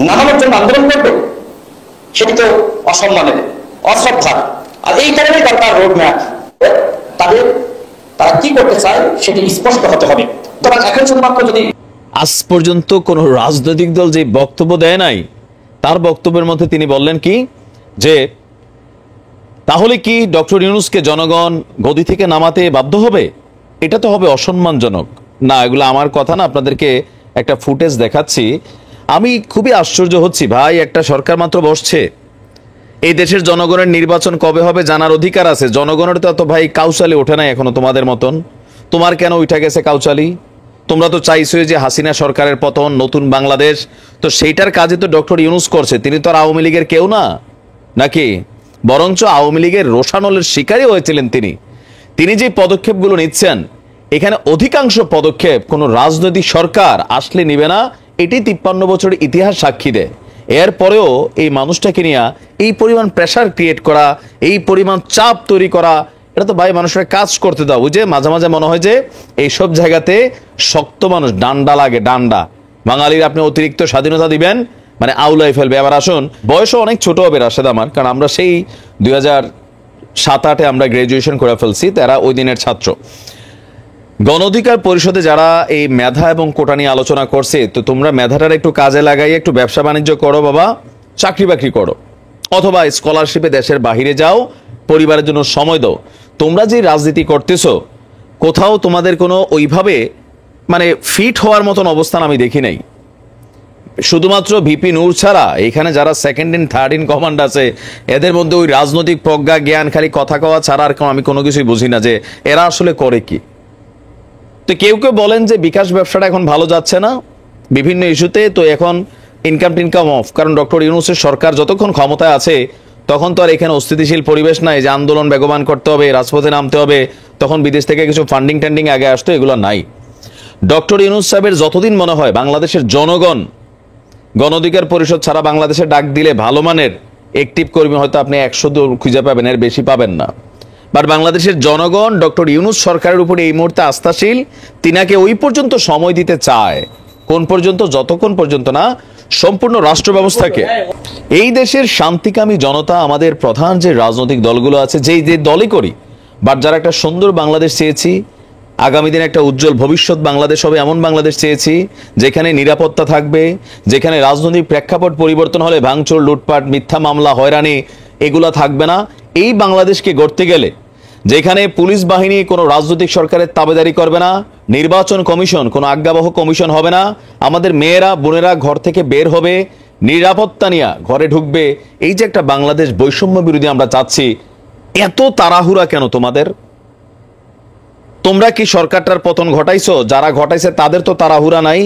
নামানোর জন্য আন্দোলন করবে? সেটি তো অসম্মানের, অশ্রদ্ধার। আর এই কারণেই দরকার রোডম্যাপ। তারা কি করতে চায় সেটি স্পষ্ট হতে হবে। তবে এখন শুধুমাত্র যদি আজ পর্যন্ত কোনো রাজনৈতিক দল যে বক্তব্য দেয় নাই, তার বক্তব্যের মধ্যে তিনি বললেন কি যে তাহলে কি ডক্টর ইউনূসকে জনগণ গদি থেকে নামাতে বাধ্য হবে? এটা তো হবে অসম্মানজনক। না, এগুলো আমার কথা না, আপনাদেরকে একটা ফুটেজ দেখাচ্ছি। আমি খুবই আশ্চর্য হচ্ছি ভাই, একটা সরকার মাত্র বসছে, এই দেশের জনগণের নির্বাচন কবে হবে জানার অধিকার আছে। জনগণের তো ভাই কাউচালি ওঠে নাই এখনো তোমাদের মতন। তোমার কেন উঠে গেছে কাউচালি? তোমরা তো চাইছো যে হাসিনা সরকারের পতন, নতুন বাংলাদেশ, তো সেইটার কাজে তো ডক্টর ইউনূস করছে। তিনি তো আর আওয়ামী লীগের কেউ না নাকি, বরঞ্চ আওয়ামী লীগের রোষানলের শিকারই হয়েছিলেন তিনি যে পদক্ষেপগুলো নিচ্ছেন, এখানে অধিকাংশ পদক্ষেপ কোনো রাজনৈতিক সরকার আসলে নিবে না। এটি 53 বছরের ইতিহাস সাক্ষী দেয়। এরপরেও এই মানুষটাকে নিয়ে এই পরিমাণ প্রেসার ক্রিয়েট করা, এই পরিমাণ চাপ তৈরি করা, এটা তো ভাই মানুষের কাজ করতে দাও। বুঝে মাঝে মাঝে মনে হয় যে এইসব জায়গাতে শক্ত মানুষ ডান্ডা লাগে, ডান্ডা। বাঙালির আপনি অতিরিক্ত স্বাধীনতা দিবেন মানে আউলাই ফেলবে। আবার আসুন, বয়সও অনেক ছোট হবে রাশেদ আমার, কারণ আমরা সেই 2007-08 আমরা গ্রাজুয়েশন করে ফেলছি, তারা ওই দিনের ছাত্র। গণ অধিকার পরিষদে যারা এই মেধা এবং কোটা নিয়ে আলোচনা করছে, তো তোমরা মেধাটার একটু কাজে লাগাই একটু ব্যবসা বাণিজ্য করো বাবা, চাকরি বাকরি করো, অথবা স্কলারশিপে দেশের বাহিরে যাও, পরিবারের জন্য সময় দাও। তোমরা যে রাজনীতি করতেছো, কোথাও তোমাদের কোনো ওইভাবে মানে ফিট হওয়ার মতন অবস্থান আমি দেখি নাই। শুধুমাত্র ভিপি নূর ছাড়া এখানে যারা second in third in command আছে, এদের মধ্যে ওই রাজনৈতিক প্রজ্ঞা জ্ঞান খালি কথা কওয়া ছাড়া আর আমি কোনো কিছুই বুঝি না যে এরা আসলে করে কি। তো কেউ কেউ বলেন যে বিকাশ ব্যবসাটা এখন ভালো যাচ্ছে না বিভিন্ন ইস্যুতে, তো এখন ইনকাম অফ, কারণ ডক্টর ইউনূসের সরকার যতক্ষণ ক্ষমতায় আছে তখন তো আর এখানে অস্থিতিশীল পরিবেশ নাই যে আন্দোলন বেগবান করতে হবে, রাজপথে নামতে হবে, তখন বিদেশ থেকে কিছু ফান্ডিং ট্যান্ডিং আগে আসতো, এগুলো নাই। ডক্টর ইউনূস সাহেবের যতদিন মনে হয় বাংলাদেশের জনগণ গণ অধিকার পরিষদ ছাড়া বাংলাদেশে ডাক দিলে ভালো মানের অ্যাক্টিভ কর্মী হয়তো আপনি 100 খুঁজে পাবেন, এর বেশি পাবেন না। বাট বাংলাদেশের জনগণ ডক্টর ইউনূস সরকারের উপরে এই মুহূর্তে আস্থাশীল, তিনাকে ওই পর্যন্ত সময় দিতে চায়। কোন পর্যন্ত? যতক্ষণ পর্যন্ত না সম্পূর্ণ রাষ্ট্র ব্যবস্থাকে, এই দেশের শান্তিকামী জনতা, আমাদের প্রধান যে রাজনৈতিক দলগুলো আছে, যেই যে দলই করি, বাট যারা একটা সুন্দর বাংলাদেশ চেয়েছি, আগামী দিনে একটা উজ্জ্বল ভবিষ্যৎ বাংলাদেশ হবে এমন বাংলাদেশ চেয়েছি, যেখানে নিরাপত্তা থাকবে, যেখানে রাজনৈতিক প্রেক্ষাপট পরিবর্তন হলে ভাঙচুর, লুটপাট, মিথ্যা মামলা, হয়রানি এগুলা থাকবে না। এই বাংলাদেশকে গড়তে গেলে যেখানে পুলিশ বাহিনী কোনো রাজনৈতিক সরকারের তাবেদারি করবে না, নির্বাচন কমিশন কোনো আজ্ঞাবহ কমিশন হবে না, আমাদের মেয়েরা বোনেরা ঘর থেকে বের হবে, নিরাপত্তা নিয়ে ঘরে ঢুকবে, এই যে একটা বাংলাদেশ বৈষম্য বিরোধী আমরা চাচ্ছি, এত তাড়াহুড়া কেন তোমাদের? তোমরা কি সরকারটার পতন ঘটাইছো? যারা ঘটাইছে তাদের তো তাড়াহুড়া নাই।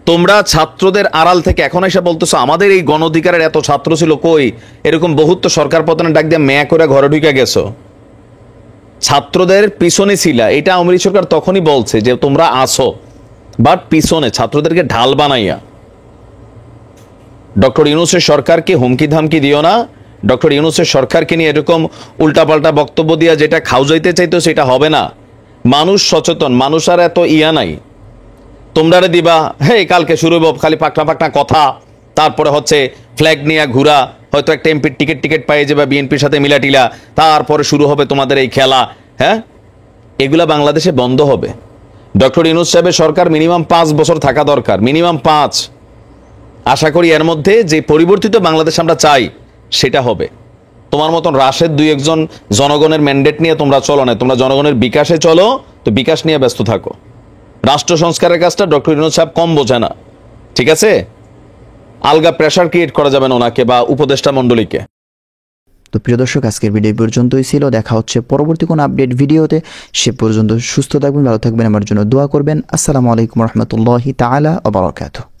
তোমরা ছাত্রদের আড়াল থেকে এখন এসে বলতেছো আমাদের এই গণ অধিকারের এত ছাত্র ছিল, কই? এরকম বহুত তো সরকার পতনের ডাক দিয়ে মেয়া করে ঘরে ঢুকে গেছো। ছাত্রদের পিছনে ছিল, এটা আওয়ামী লীগ সরকার তখনই বলছে যে তোমরা আসো, বাট পিছনে ছাত্রদেরকে ঢাল বানাইয়া। ডক্টর ইউনূসের সরকারকে হুমকি ধামকি দিও না। ডক্টর ইউনূসের সরকারকে নিয়ে এরকম উল্টাপাল্টা বক্তব্য দিয়া যেটা খাওয়াইতে চাইতো সেটা হবে না। মানুষ সচেতন, মানুষ আর এত ইয়া নাই। তোমরা দিবা হে কালকে শুরু হইব খালি পাকনা পাকনা কথা, তারপরে হচ্ছে ফ্ল্যাগ নিয়ে ঘুরা, হয়তো একটা এমপির টিকিট পাইয়ে যাবে বিএনপির সাথে মিলাটিলা, তারপরে শুরু হবে তোমাদের এই খেলা। হ্যাঁ, এগুলা বাংলাদেশে বন্ধ হবে। ডক্টর ইউনূস সাহেবের সরকার মিনিমাম 5 বছর থাকা দরকার, মিনিমাম 5। আশা করি এর মধ্যে যে পরিবর্তিত বাংলাদেশ আমরা চাই সেটা হবে। তোমার মতন রাশেদ 2-1 জনগণের ম্যান্ডেট নিয়ে তোমরা চলো না, তোমরা জনগণের বিকাশে চলো, তো বিকাশ নিয়ে ব্যস্ত থাকো। রাষ্ট্র সংস্কারের কাজটা ডক্টর ইউনূস সাহেব কম বোঝে না, ঠিক আছে? আলগা প্রেসার ক্রিয়েট করা যাবে না ওনাকে বা উপদেষ্টা মণ্ডলীকে। তো প্রিয় দর্শক, আজকের ভিডিও পর্যন্তই ছিল। দেখা হচ্ছে পরবর্তী কোনো আপডেট ভিডিওতে। সে পর্যন্ত সুস্থ থাকবেন, ভালো থাকবেন, আমার জন্য দোয়া করবেন। আসসালামু আলাইকুম রহমতুল্লাহি তাআলা ওয়া বারাকাতুহু।